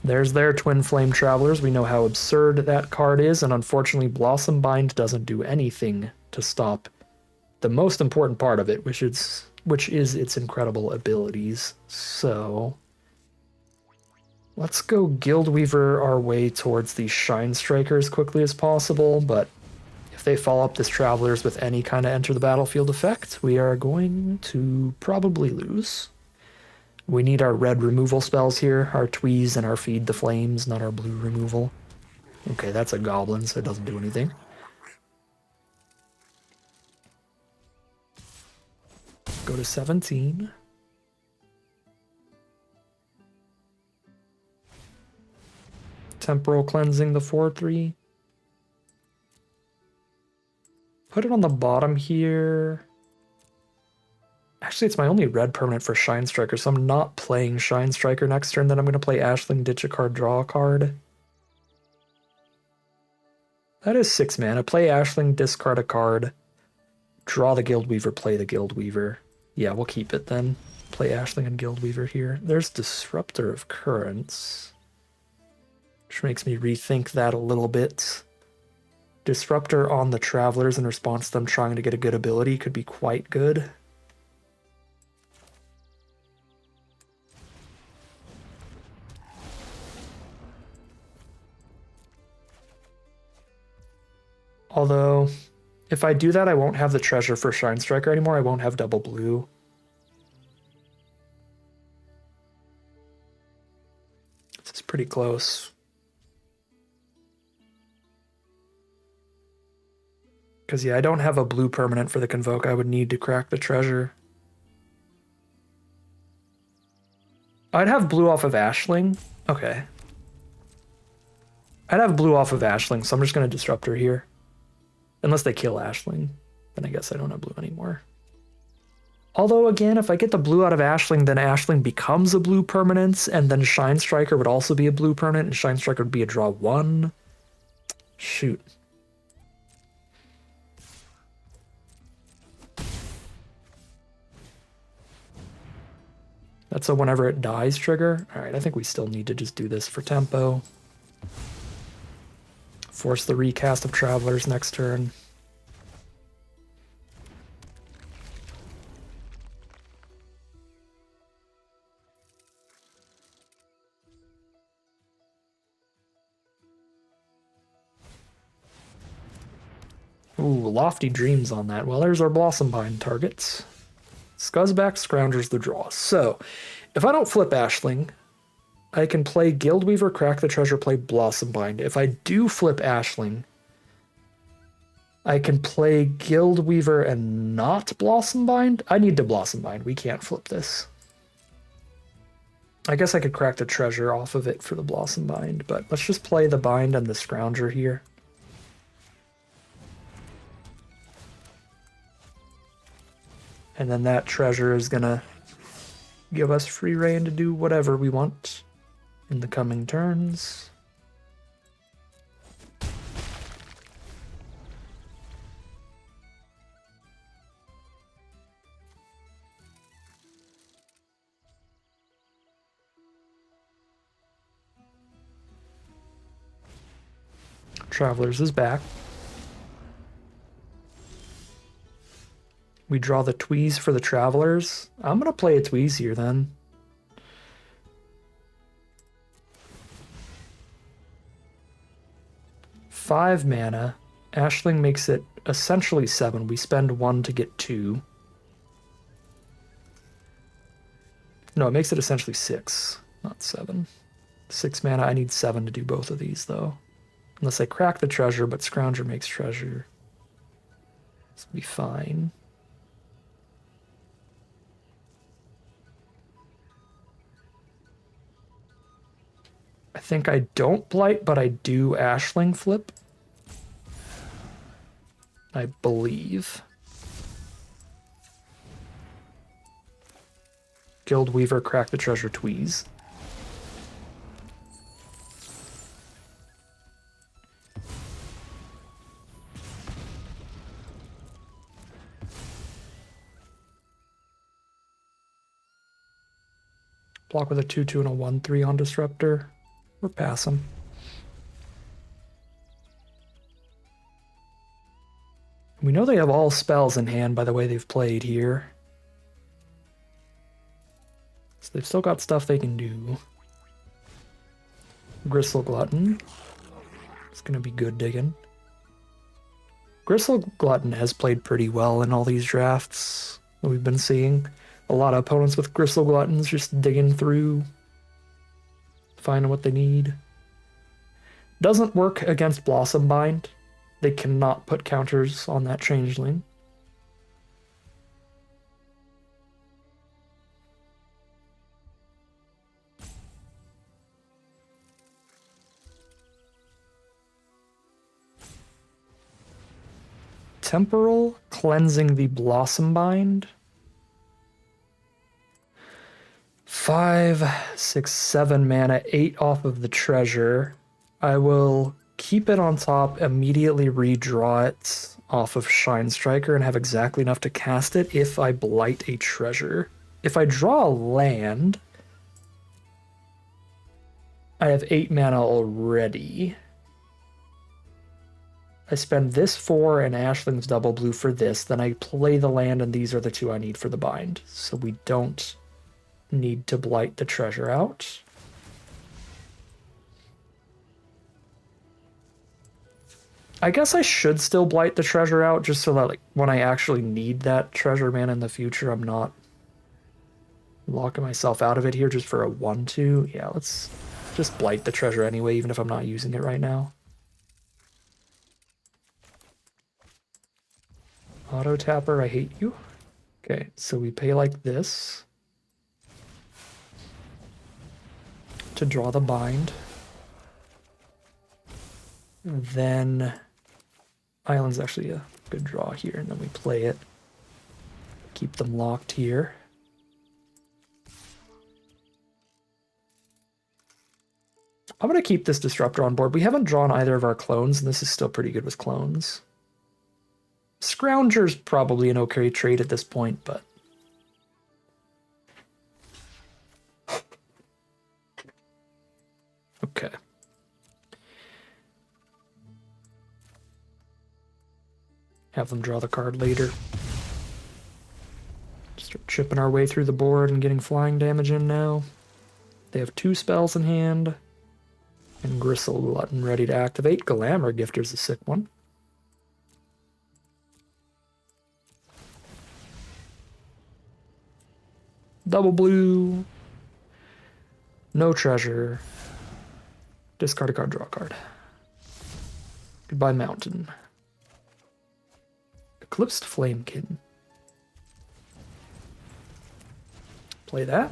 There's their Twin Flame Travelers. We know how absurd that card is, and unfortunately Blossom Bind doesn't do anything to stop the most important part of it, which is its incredible abilities. So let's go Guildweaver our way towards the Shine Striker as quickly as possible, but if they follow up this Travelers with any kind of enter the battlefield effect, we are going to probably lose. We need our red removal spells here, our Tweeze and our Feed the Flames, not our blue removal. Okay, that's a Goblin, so it doesn't do anything. Go to 17. Temporal Cleansing the 4/3. Put it on the bottom here. Actually, it's my only red permanent for Shine Striker, so I'm not playing Shine Striker next turn. Then I'm going to play Ashling, ditch a card, draw a card. That is 6 mana. Play Ashling, discard a card, draw the Guildweaver, play the Guildweaver. Yeah, we'll keep it then. Play Ashling and Guildweaver here. There's Disruptor of Currents, which makes me rethink that a little bit. Disruptor on the Travelers in response to them trying to get a good ability could be quite good. Although, if I do that, I won't have the treasure for Shine Striker anymore. I won't have double blue. This is pretty close. Because, yeah, I don't have a blue permanent for the Convoke. I would need to crack the treasure. I'd have blue off of Ashling. Okay. I'd have blue off of Ashling, so I'm just going to Disruptor here. Unless they kill Ashling, then I guess I don't have blue anymore. Although, again, if I get the blue out of Ashling, then Ashling becomes a blue permanent, and then Shine Striker would also be a blue permanent, and Shine Striker would be a draw 1. Shoot. That's a whenever it dies trigger. Alright, I think we still need to just do this for tempo. Force the recast of Travelers next turn. Ooh, lofty dreams on that. Well, there's our Blossombind targets. Scuzzback Scroungers the draw. So, if I don't flip Ashling, I can play Guildweaver, Crack the Treasure, play Blossombind. If I do flip Ashling, I can play Guildweaver and not Blossombind. I need to Blossombind. We can't flip this. I guess I could Crack the Treasure off of it for the Blossombind, but let's just play the Bind and the Scrounger here. And then that treasure is gonna give us free reign to do whatever we want in the coming turns. Travelers is back. We draw the Tweeze for the Travelers. I'm gonna play a Tweeze here then. Five mana. Ashling makes it essentially 7. We spend 1 to get 2. No, it makes it essentially 6, not 7. 6 mana. I need 7 to do both of these though. Unless I Crack the Treasure, but Scrounger makes treasure. This will be fine. I think I don't Blight, but I do Ashling flip. I believe. Guildweaver, Crack the Treasure, Tweeze. Block with a 2/2 and a 1/3 on Disruptor. Or pass them. We know they have all spells in hand by the way they've played here. So they've still got stuff they can do. Gristle Glutton. It's going to be good digging. Gristle Glutton has played pretty well in all these drafts that we've been seeing. A lot of opponents with Gristle Gluttons just digging through, finding what they need. Doesn't work against Blossombind. They cannot put counters on that Changeling. Temporal, cleansing the Blossombind. 5, 6, 7 mana, 8 off of the treasure. I will keep it on top, immediately redraw it off of Shine Striker, and have exactly enough to cast it if I Blight a treasure. If I draw a land, I have 8 mana already. I spend this 4 and Ashling's double blue for this, then I play the land, and these are the 2 I need for the bind. So we don't need to Blight the treasure out. I guess I should still Blight the treasure out, just so that like when I actually need that treasure mana in the future, I'm not locking myself out of it here just for a 1/2. Yeah, let's just Blight the treasure anyway, even if I'm not using it right now. Auto Tapper, I hate you. Okay, so we pay like this to draw the bind. Then Island's actually a good draw here, and then we play it. Keep them locked here. I'm going to keep this Disruptor on board. We haven't drawn either of our clones, and this is still pretty good with clones. Scrounger's probably an okay trade at this point, but... Okay. Have them draw the card later. Start chipping our way through the board and getting flying damage in now. They have 2 spells in hand. And Gristle Glutton ready to activate. Glamour Gifter's a sick one. Double blue. No treasure. Discard a card, draw a card. Goodbye, mountain. Eclipsed Flamekin. Play that.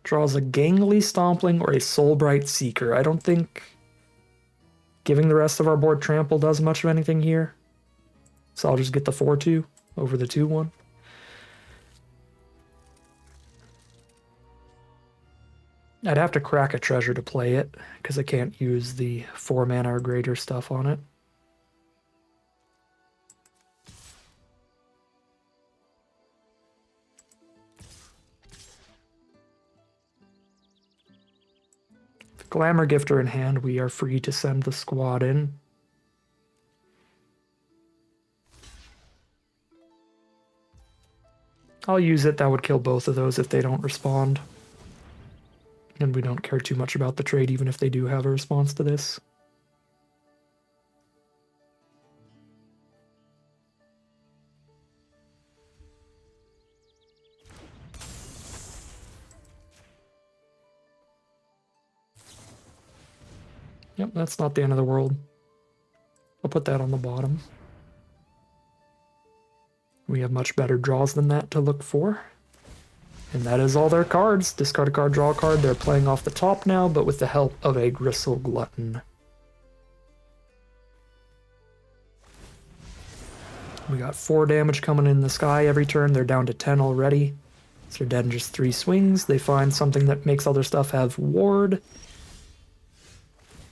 Draws a Gangly Stompling or a Soulbright Seeker. I don't think giving the rest of our board trample does much of anything here. So I'll just get the 4-2 over the 2-1. I'd have to crack a treasure to play it, because I can't use the 4 mana or greater stuff on it. With Glamour Gifter in hand, we are free to send the squad in. I'll use it. That would kill both of those if they don't respond. And we don't care too much about the trade, even if they do have a response to this. Yep, that's not the end of the world. I'll put that on the bottom. We have much better draws than that to look for. And that is all their cards. Discard a card, draw a card. They're playing off the top now, but with the help of a Gristle Glutton. We got 4 damage coming in the sky every turn. They're down to 10 already. So they're dead in just 3 swings. They find something that makes other stuff have ward.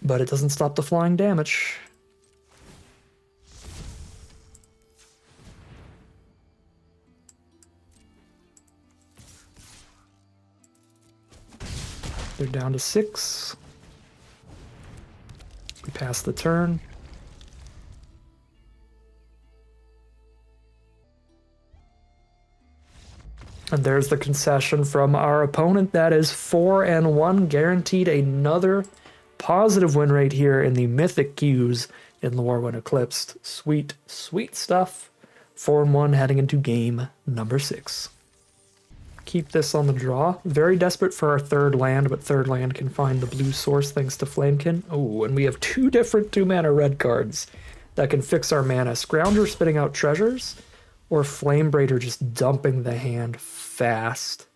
But it doesn't stop the flying damage. They're down to 6. We pass the turn. And there's the concession from our opponent. That is 4-1, guaranteed another positive win rate here in the Mythic Qs in Lorwyn Eclipsed. Sweet, sweet stuff. 4-1 heading into game number 6. Keep this on the draw. Very desperate for our 3rd land, but 3rd land can find the blue source thanks to Flamekin. Oh, and we have 2 different 2-mana red cards that can fix our mana. Scrounger spitting out treasures, or Flamebraider just dumping the hand fast.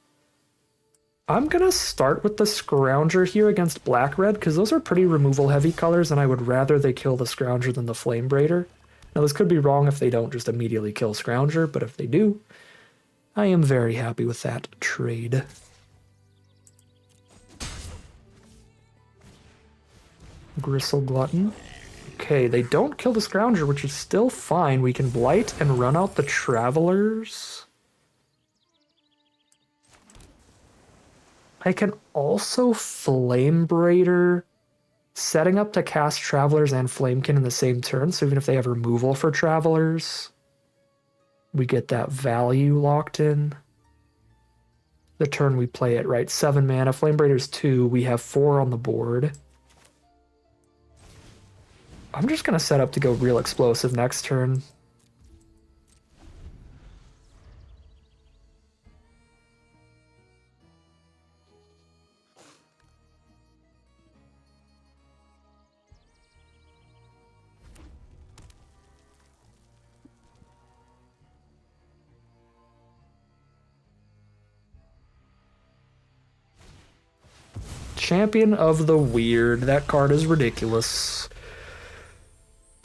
I'm going to start with the Scrounger here against Black-Red, because those are pretty removal-heavy colors, and I would rather they kill the Scrounger than the Flamebraider. Now, this could be wrong if they don't just immediately kill Scrounger, but if they do, I am very happy with that trade. Gristle Glutton. Okay, they don't kill the Scrounger, which is still fine. We can Blight and run out the Travelers. I can also Flamebraider, setting up to cast Travelers and Flamekin in the same turn, so even if they have removal for Travelers, we get that value locked in. The turn we play it, right? 7 mana, Flamebraider's 2, we have 4 on the board. I'm just going to set up to go real explosive next turn. Champion of the Weird. That card is ridiculous.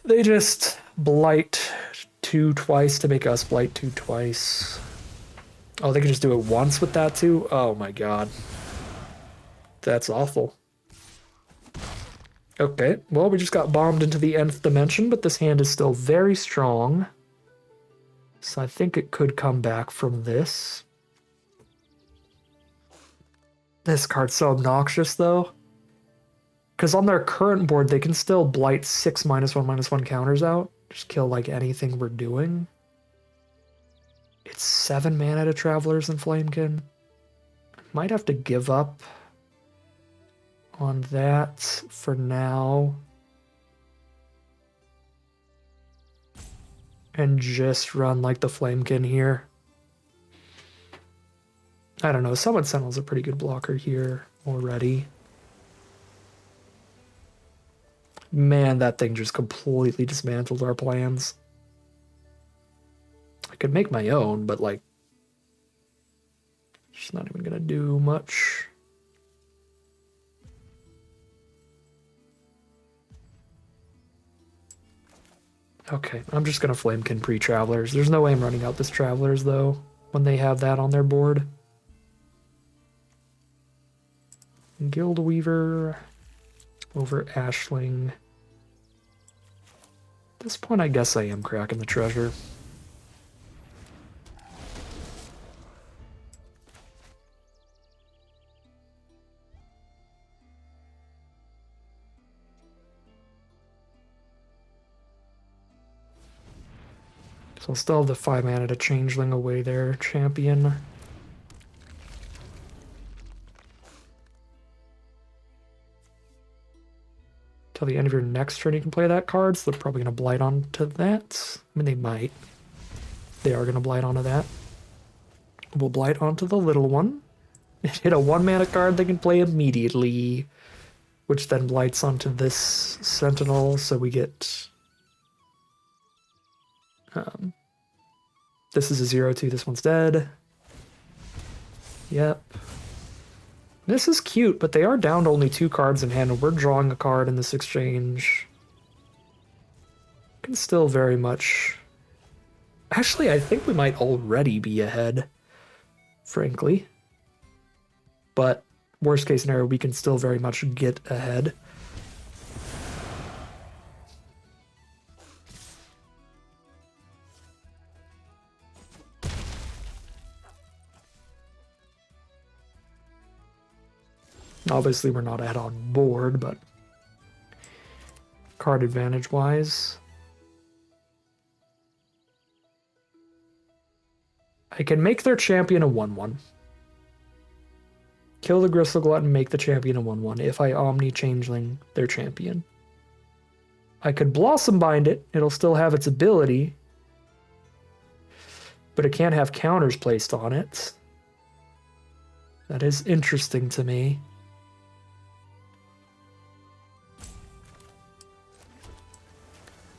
They just Blight 2 twice to make us Blight 2 twice. Oh, they can just do it once with that too? Oh my god. That's awful. Okay, well, we just got bombed into the nth dimension, but this hand is still very strong. So I think it could come back from this. This card's so obnoxious, though. Because on their current board, they can still Blight 6 -1/-1 counters out. Just kill, like, anything we're doing. It's 7 mana to Travelers and Flamekin. Might have to give up on that for now. and just run like the Flamekin here. I don't know, Summon Sentinel's a pretty good blocker here already. Man, that thing just completely dismantled our plans. I could make my own, but like, it's not even gonna do much. Okay, I'm just gonna Flamekin pre-Travelers. There's no way I'm running out this Travelers though, when they have that on their board. Guild Weaver over Ashling. At this point, I guess I am cracking the treasure. So I'll still have the 5 mana to Changeling away their champion. Till the end of your next turn you can play that card, so they're probably going to blight onto that. I mean, they might. They are going to blight onto that. We'll blight onto the little one. Hit a 1 mana card they can play immediately, which then blights onto this Sentinel, so we get... this is a 0/2, this one's dead. Yep. This is cute, but they are down to only 2 cards in hand, and we're drawing a card in this exchange. Can still very much... Actually, I think we might already be ahead, frankly. But worst case scenario, we can still very much get ahead. Obviously, we're not ahead on board, but card advantage-wise, I can make their champion a 1/1. Kill the Gristle Glutton, make the champion a 1/1 if I Omni Changeling their champion. I could Blossom Bind it, it'll still have its ability, but it can't have counters placed on it. That is interesting to me.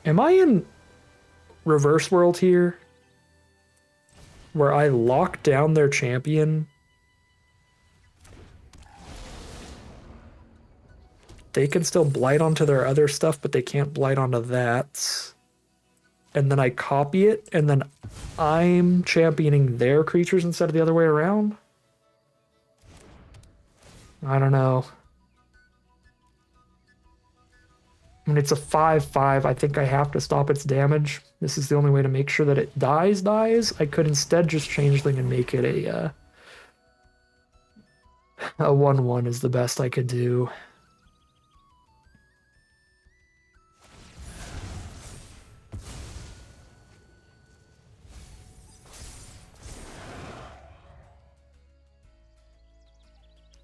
Am I in Reverse World here? Where I lock down their champion? They can still blight onto their other stuff, but they can't blight onto that. And then I copy it, and then I'm championing their creatures instead of the other way around? I don't know. I mean, it's a 5/5. I think I have to stop its damage. This is the only way to make sure that it dies. I could instead just Changeling and make it a 1/1 is the best I could do.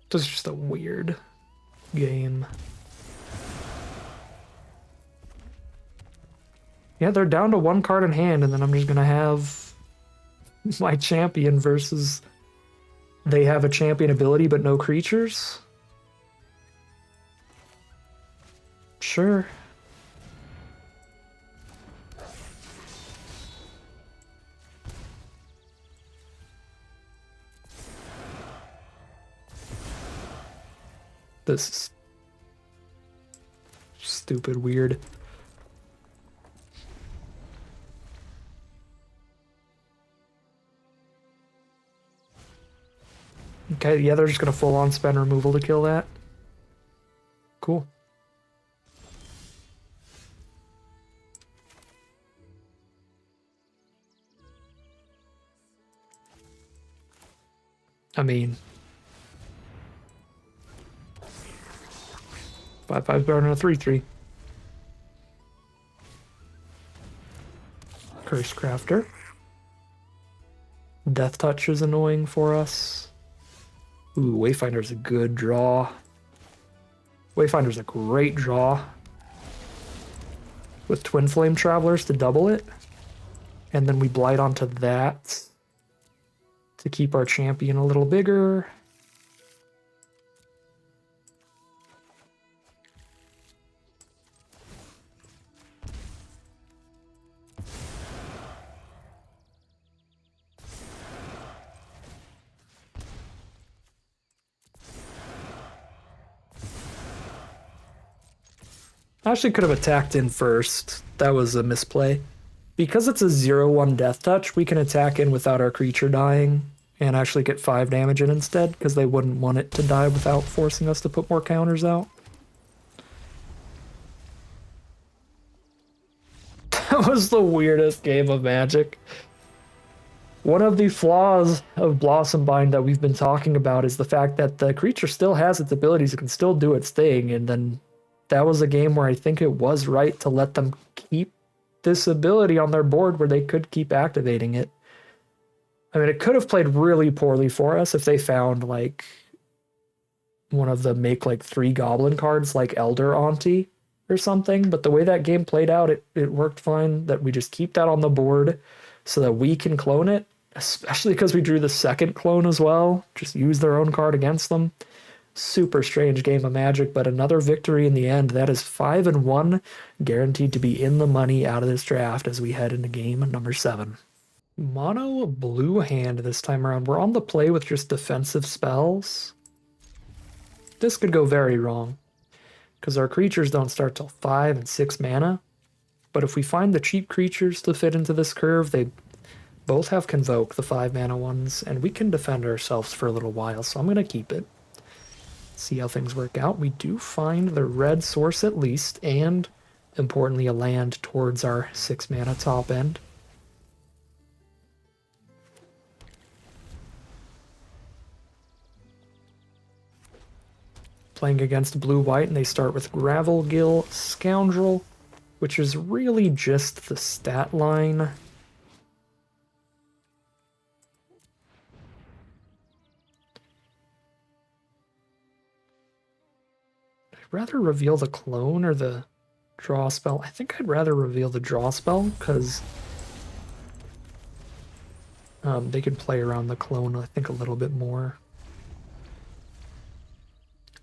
This is just a weird game. Yeah, they're down to 1 card in hand, and then I'm just gonna have my champion versus they have a champion ability but no creatures? Sure. This is stupid weird. Okay, yeah, they're just gonna full-on spend removal to kill that. Cool. I mean... 5/5's better than a 3/3. Curse Crafter. Death Touch is annoying for us. Ooh, Wayfinder's a good draw. Wayfinder's a great draw. With Twin Flame Travelers to double it. And then we blight onto that to keep our champion a little bigger. I actually could have attacked in first. That was a misplay. Because it's a 0-1 death touch, we can attack in without our creature dying and actually get 5 damage in instead, because they wouldn't want it to die without forcing us to put more counters out. That was the weirdest game of Magic. One of the flaws of Blossom Bind that we've been talking about is the fact that the creature still has its abilities, it can still do its thing, and then that was a game where I think it was right to let them keep this ability on their board where they could keep activating it. I mean, it could have played really poorly for us if they found like one of the make like 3 goblin cards like Elder Auntie or something, but the way that game played out, it worked fine that we just keep that on the board so that we can clone it, especially because we drew the second clone as well. Just use their own card against them. Super strange game of Magic, but another victory in the end. That is 5-1, guaranteed to be in the money out of this draft as we head into game number 7. Mono blue hand this time around. We're on the play with just defensive spells. This could go very wrong, because our creatures don't start till 5 and 6 mana. But if we find the cheap creatures to fit into this curve, they both have Convoke, the 5 mana ones, and we can defend ourselves for a little while, so I'm going to keep it. See how things work out. We do find the red source at least, and importantly a land towards our 6 mana top end. Playing against blue-white, and they start with Gravelgill Scoundrel, which is really just the stat line. Rather reveal the clone or the draw spell. I think I'd rather reveal the draw spell because they could play around the clone, I think, a little bit more.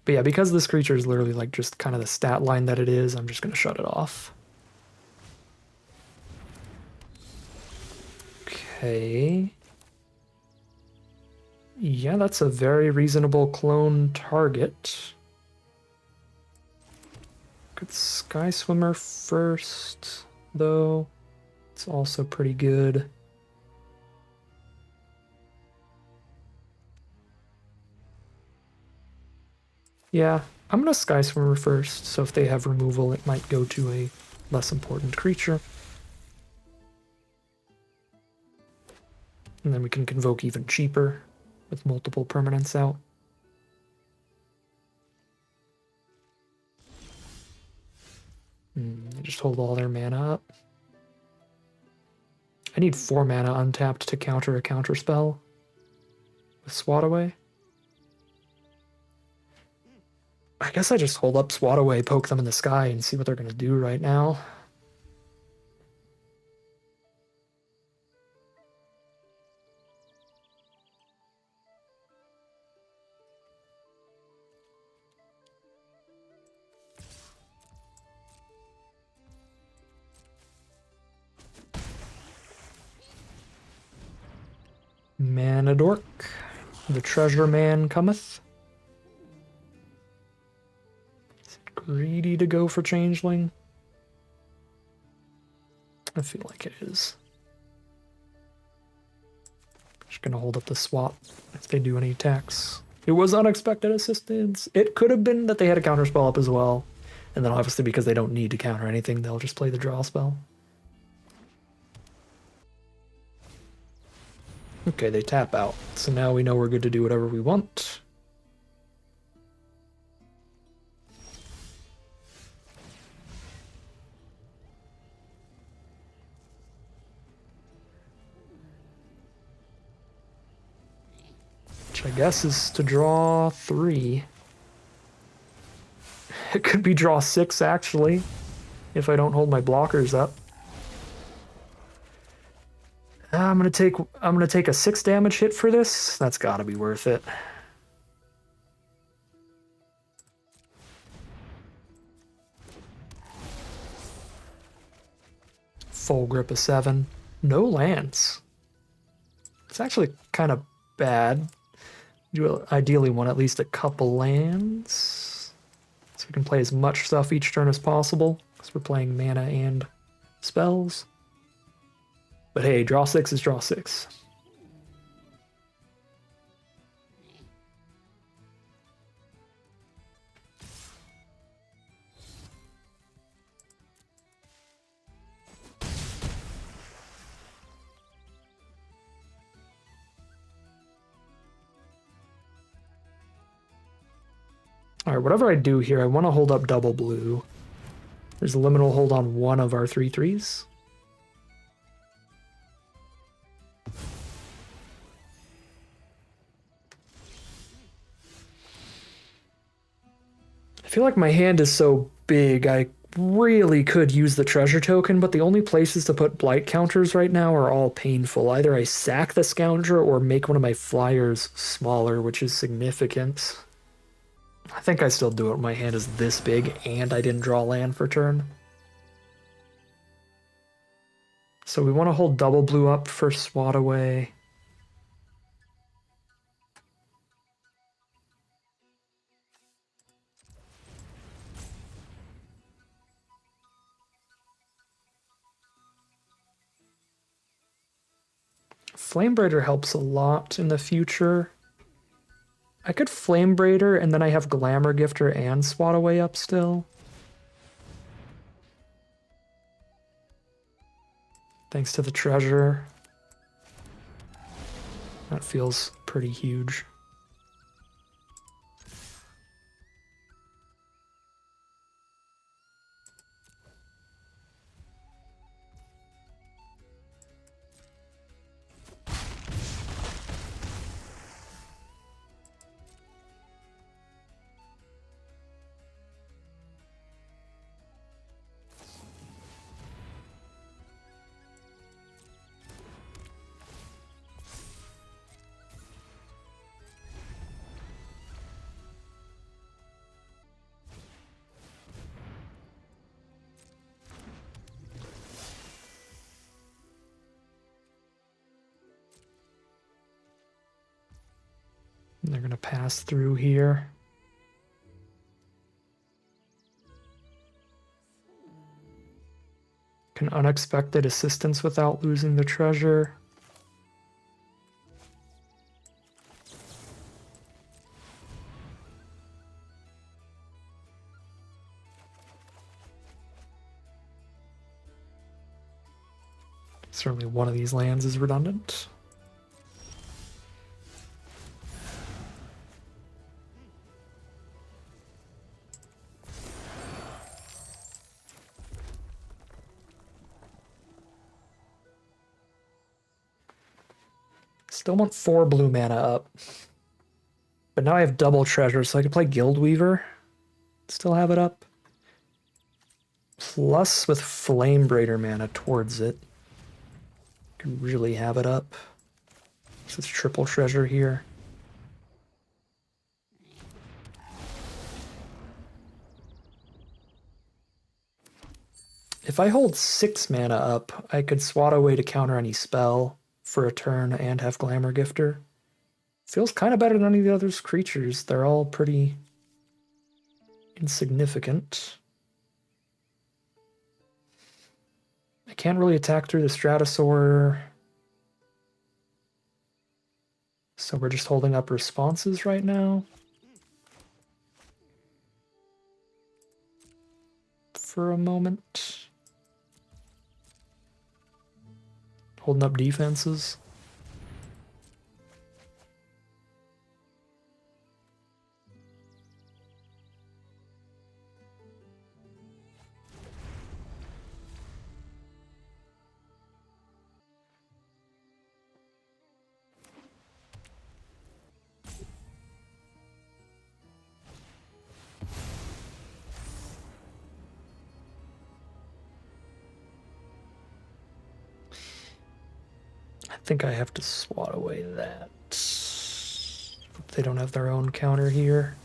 But yeah, because this creature is literally like just kind of the stat line that it is, I'm just going to shut it off. Okay. Yeah, that's a very reasonable clone target. Good Sky Swimmer first, though. It's also pretty good. Yeah, I'm gonna Sky Swimmer first, so if they have removal, it might go to a less important creature. And then we can Convoke even cheaper with multiple permanents out. Just hold all their mana up. I need 4 mana untapped to counter a counter spell with Swat Away. I guess I just hold up Swat Away, poke them in the sky, and see what they're going to do right now. Manadork, the treasure man cometh. Is it greedy to go for Changeling? I feel like it is. Just gonna hold up the swap if they do any attacks. It was unexpected assistance. It could have been that they had a counter spell up as well. And then obviously because they don't need to counter anything, they'll just play the draw spell. Okay, they tap out. So now we know we're good to do whatever we want. Which I guess is to draw 3. It could be draw 6 actually, if I don't hold my blockers up. I'm gonna take a 6 damage hit for this. That's gotta be worth it. Full grip of 7. No lands. It's actually kind of bad. You ideally want at least a couple lands. So we can play as much stuff each turn as possible. Because we're playing mana and spells. But hey, draw 6 is draw 6. Alright, whatever I do here, I want to hold up double blue. There's a liminal hold on one of our 3/3s. I feel like my hand is so big, I really could use the treasure token, but the only places to put blight counters right now are all painful. Either I sack the Scoundrel or make one of my flyers smaller, which is significant. I think I still do it when my hand is this big and I didn't draw land for turn. So we want to hold double blue up for Swat Away. Flamebraider helps a lot in the future. I could Flamebraider and then I have Glamour Gifter and Swat Away up still. Thanks to the treasure. That feels pretty huge. And they're going to pass through here. Can unexpected assistance without losing the treasure. Certainly one of these lands is redundant. Still want 4 blue mana up. But now I have double treasure, so I can play Guildweaver. Still have it up. Plus with Flamebraider mana towards it. Can really have it up. So it's triple treasure here. If I hold 6 mana up, I could Swat Away to counter any spell for a turn and have Glamour Gifter. Feels kind of better than any of the other creatures. They're all pretty insignificant. I can't really attack through the Stratosaur. So we're just holding up responses right now. For a moment. Holding up defenses. think I have to swat away that. They don't have their own counter here.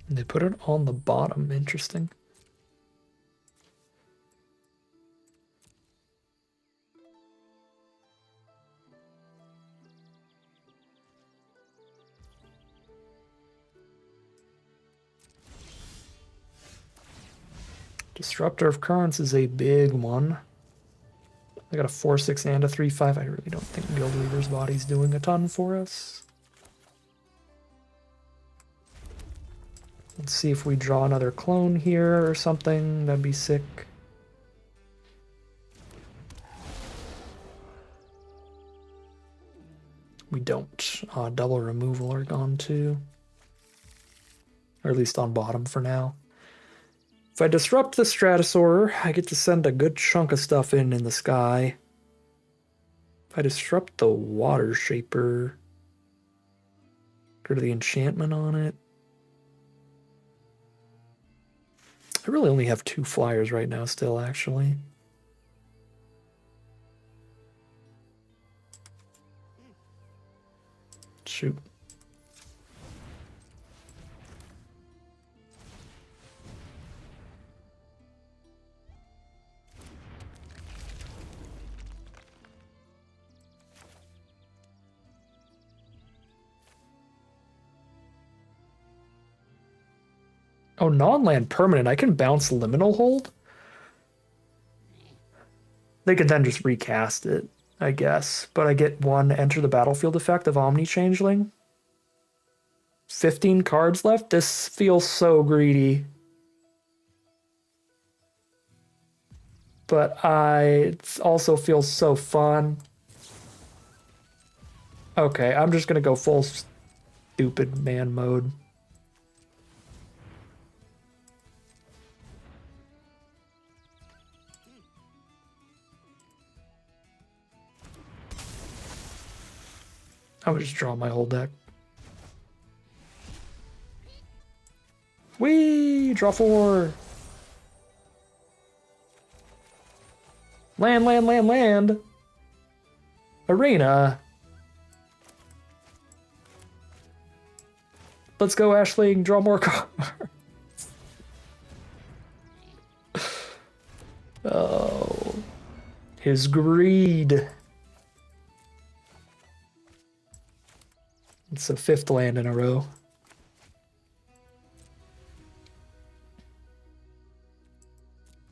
And they put it on the bottom. Interesting. Disruptor of Currents is a big one. I got a 4/6 and a 3/5. I really don't think Guildweaver's Body's doing a ton for us. Let's see if we draw another clone here or something. That'd be sick. We don't. Double removal are gone too. Or at least on bottom for now. If I disrupt the Stratosaur, I get to send a good chunk of stuff in the sky. If I disrupt the Water Shaper, get rid of the enchantment on it. I really only have 2 flyers right now still, actually. Shoot. Oh, non-land permanent. I can bounce Liminal Hold? They could then just recast it, I guess. But I get 1 enter the battlefield effect of Omni Changeling. 15 cards left? This feels so greedy. But it also feels so fun. Okay, I'm just gonna go full stupid man mode. I would just draw my whole deck. Whee! Draw 4! Land, land, land, land! Arena! Let's go, Ashling, draw more cards! Oh. His greed. It's the 5th land in a row.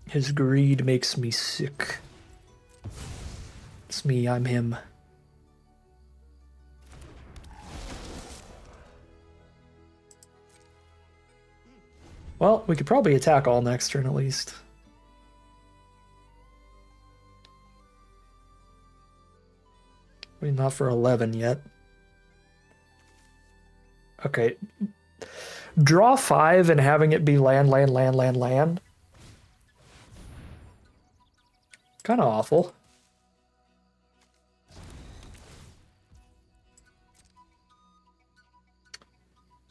His greed makes me sick. It's me, I'm him. Well, we could probably attack all next turn at least. I mean, not for 11 yet. Okay. Draw 5 and having it be land, land, land, land, land. Kind of awful.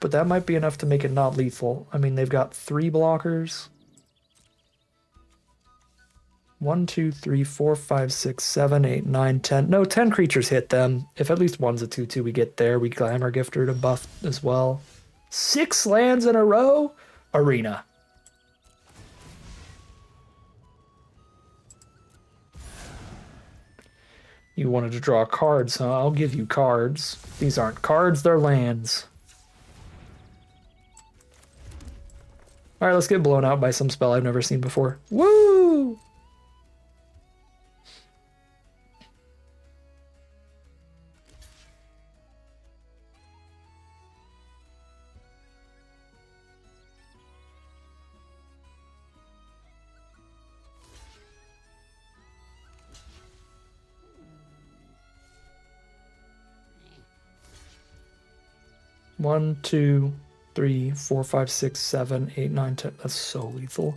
But that might be enough to make it not lethal. I mean, they've got 3 blockers. 1, 2, 3, 4, 5, 6, 7, 8, 9, 10. No, 10 creatures hit them. If at least one's a 2/2, we get there. We Glamour Gifter to buff as well. 6 lands in a row? Arena. You wanted to draw cards, huh? I'll give you cards. These aren't cards, they're lands. Alright, let's get blown out by some spell I've never seen before. Woo! One, 2, 3, 4, 5, 6, 7, 8, 9, 10. That's so lethal.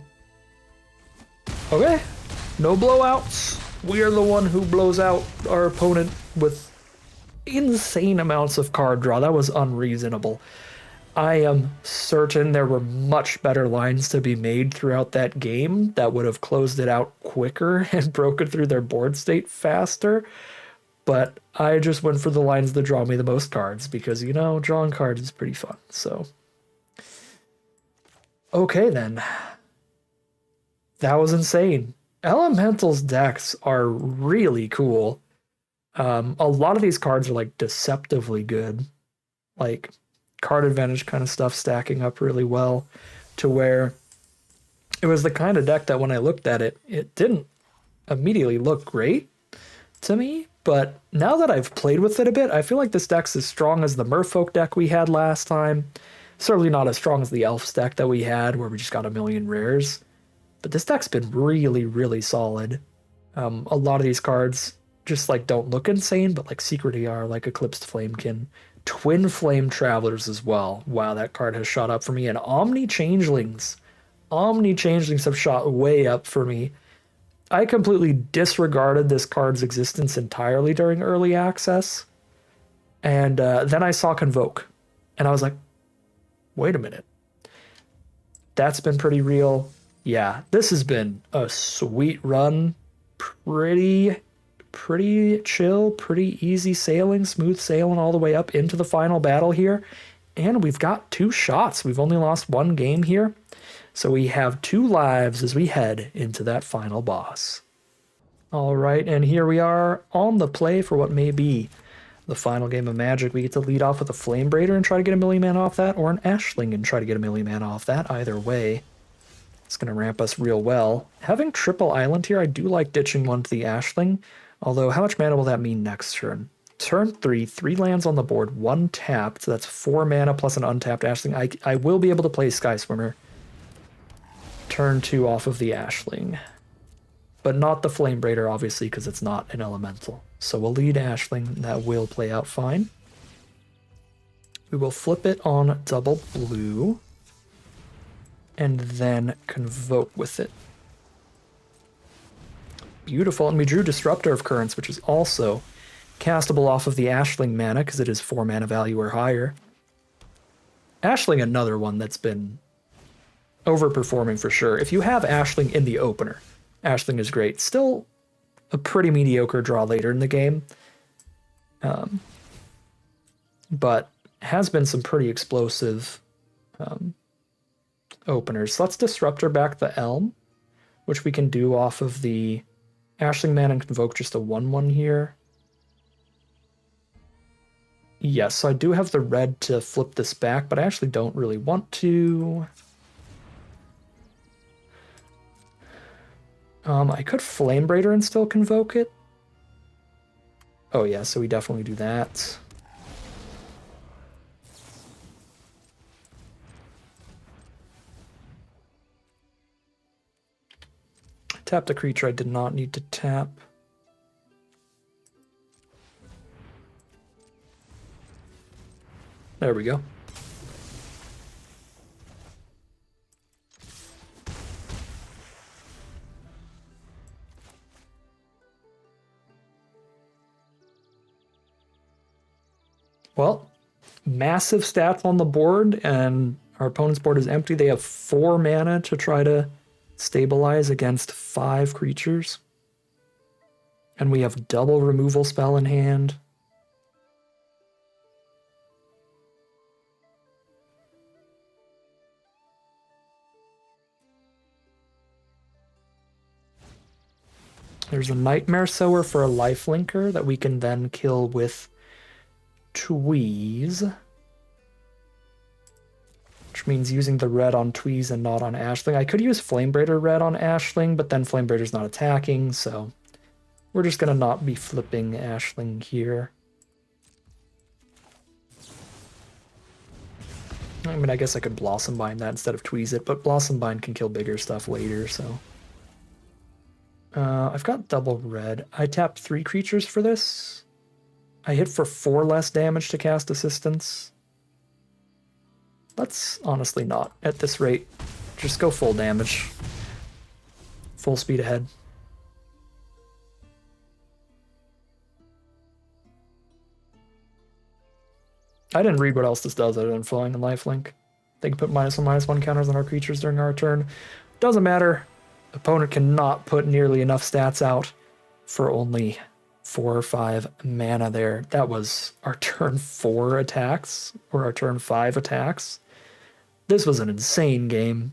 Okay. No blowouts. We are the one who blows out our opponent with insane amounts of card draw. That was unreasonable. I am certain there were much better lines to be made throughout that game that would have closed it out quicker and broken through their board state faster. But I just went for the lines that draw me the most cards because, you know, drawing cards is pretty fun. So, okay then. That was insane. Elemental's decks are really cool. A lot of these cards are like deceptively good. Like card advantage kind of stuff stacking up really well to where it was the kind of deck that when I looked at it, it didn't immediately look great to me. But now that I've played with it a bit, I feel like this deck's as strong as the Merfolk deck we had last time. Certainly not as strong as the Elves deck that we had, where we just got a million rares. But this deck's been really, really solid. A lot of these cards just like don't look insane, but like Secret ER, like Eclipsed Flamekin, Twin Flame Travelers as well. Wow, that card has shot up for me. And Omni Changelings. Omni Changelings have shot way up for me. I completely disregarded this card's existence entirely during early access. And then I saw Convoke. And I was like, wait a minute. That's been pretty real. Yeah, this has been a sweet run. Pretty chill, pretty easy sailing, smooth sailing all the way up into the final battle here. And we've got 2 shots. We've only lost 1 game here. So we have 2 lives as we head into that final boss. All right, and here we are on the play for what may be the final game of Magic. We get to lead off with a Flame Braider and try to get a million mana off that, or an Ashling and try to get a million mana off that. Either way, it's going to ramp us real well. Having triple island here, I do like ditching one to the Ashling, although how much mana will that mean next turn? Turn 3, 3 lands on the board, 1 tapped, so that's 4 mana plus an untapped Ashling. I will be able to play Sky Swimmer. Turn 2 off of the Ashling. But not the Flame Braider, obviously, because it's not an elemental. So we'll lead Ashling. That will play out fine. We will flip it on double blue. And then Convoke with it. Beautiful. And we drew Disruptor of Currents, which is also castable off of the Ashling mana, because it is 4 mana value or higher. Ashling, another one that's been overperforming for sure. If you have Ashling in the opener, Ashling is great. Still a pretty mediocre draw later in the game. But has been some pretty explosive openers. So let's Disruptor back the Elm, which we can do off of the Ashling mana and Convoke just a 1/1 here. Yes, so I do have the red to flip this back, but I actually don't really want to. I could Flame Braider and still Convoke it. Oh yeah, so we definitely do that. Tapped a creature I did not need to tap. There we go. Well, massive stats on the board, and our opponent's board is empty. They have 4 mana to try to stabilize against 5 creatures. And we have double removal spell in hand. There's a Nightmare Sower for a lifelinker that we can then kill with Tweeze. Which means using the red on Tweeze and not on Ashling. I could use Flame Braider red on Ashling, but then Flame Braider's not attacking, so we're just going to not be flipping Ashling here. I mean, I guess I could Blossom Bind that instead of Tweeze it, but Blossom Bind can kill bigger stuff later, so. I've got double red. I tapped 3 creatures for this. I hit for 4 less damage to cast Assistance. Let's honestly not, at this rate. Just go full damage. Full speed ahead. I didn't read what else this does other than flowing and lifelink. They can put -1/-1 counters on our creatures during our turn. Doesn't matter. Opponent cannot put nearly enough stats out for only 4 or 5 mana there. That was our turn 4 attacks, or our turn 5 attacks. This was an insane game.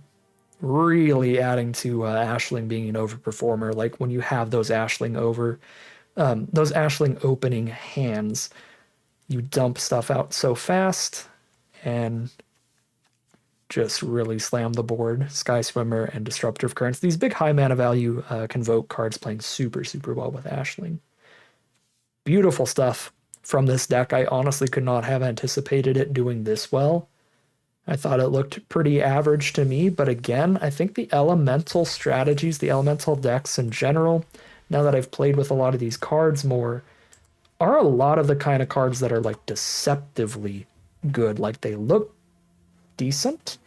Really adding to Ashling being an overperformer. Like when you have those Ashling opening hands, you dump stuff out so fast and just really slam the board. Sky Swimmer and Disruptive Currents. These big high mana value Convoke cards playing super, super well with Ashling. Beautiful stuff from this deck. I honestly could not have anticipated it doing this well. I thought it looked pretty average to me, but again, I think the elemental strategies, the elemental decks in general, now that I've played with a lot of these cards more, are a lot of the kind of cards that are like deceptively good. Like they look decent,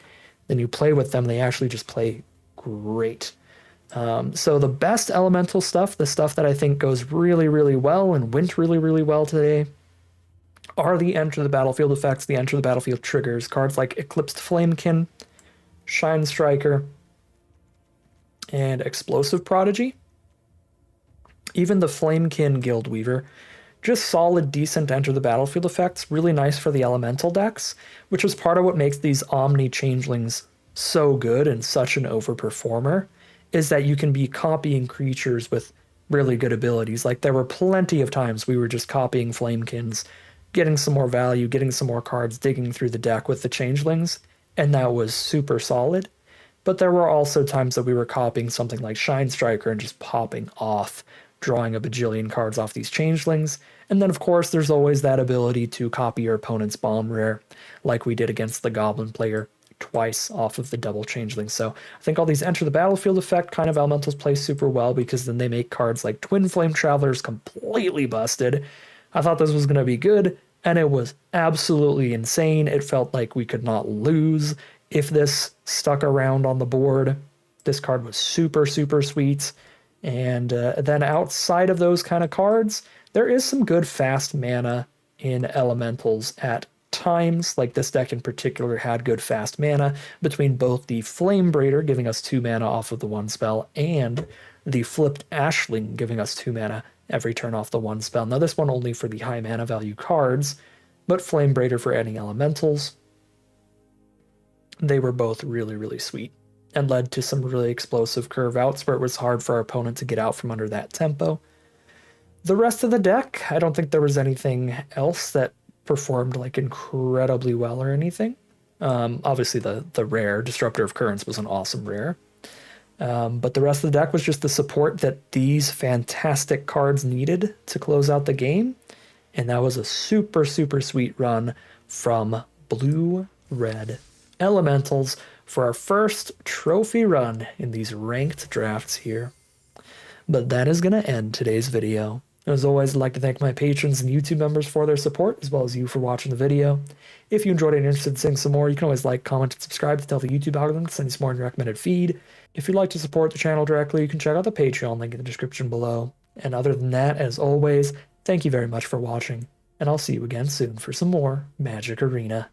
then you play with them, they actually just play great. So the best elemental stuff, the stuff that I think goes really, really well and went really, really well today, are the enter the battlefield effects, the enter the battlefield triggers. Cards like Eclipsed Flamekin, Shine Striker, and Explosive Prodigy. Even the Flamekin Guildweaver. Just solid, decent enter the battlefield effects. Really nice for the elemental decks, which is part of what makes these Omni Changelings so good and such an overperformer, is that you can be copying creatures with really good abilities. Like there were plenty of times we were just copying Flamekins, getting some more value, getting some more cards, digging through the deck with the Changelings, and that was super solid. But there were also times that we were copying something like Shine Striker and just popping off, drawing a bajillion cards off these Changelings. And then, of course, there's always that ability to copy your opponent's bomb rare, like we did against the Goblin player twice off of the double Changeling. So I think all these enter the battlefield effect kind of elementals play super well, because then they make cards like Twin Flame Travelers completely busted. I thought this was going to be good, and it was absolutely insane. It felt like we could not lose if this stuck around on the board. This card was super, super sweet. And then outside of those kind of cards, there is some good fast mana in elementals at times. Like this deck in particular had good fast mana between both the Flame Braider giving us 2 mana off of the 1 spell and the Flipped Ashling giving us 2 mana every turn off the 1 spell. Now this one only for the high mana value cards, but Flame Braider for adding elementals. They were both really, really sweet and led to some really explosive curve outs where it was hard for our opponent to get out from under that tempo. The rest of the deck, I don't think there was anything else that performed like incredibly well or anything. Obviously the rare Disruptor of Currents was an awesome rare. But the rest of the deck was just the support that these fantastic cards needed to close out the game. And that was a super, super sweet run from Blue-Red Elementals for our first trophy run in these ranked drafts here. But that is going to end today's video. As always, I'd like to thank my patrons and YouTube members for their support, as well as you for watching the video. If you enjoyed it and are interested in seeing some more, you can always like, comment, and subscribe to tell the YouTube algorithm to send you some more in your recommended feed. If you'd like to support the channel directly, you can check out the Patreon link in the description below. And other than that, as always, thank you very much for watching, and I'll see you again soon for some more Magic Arena.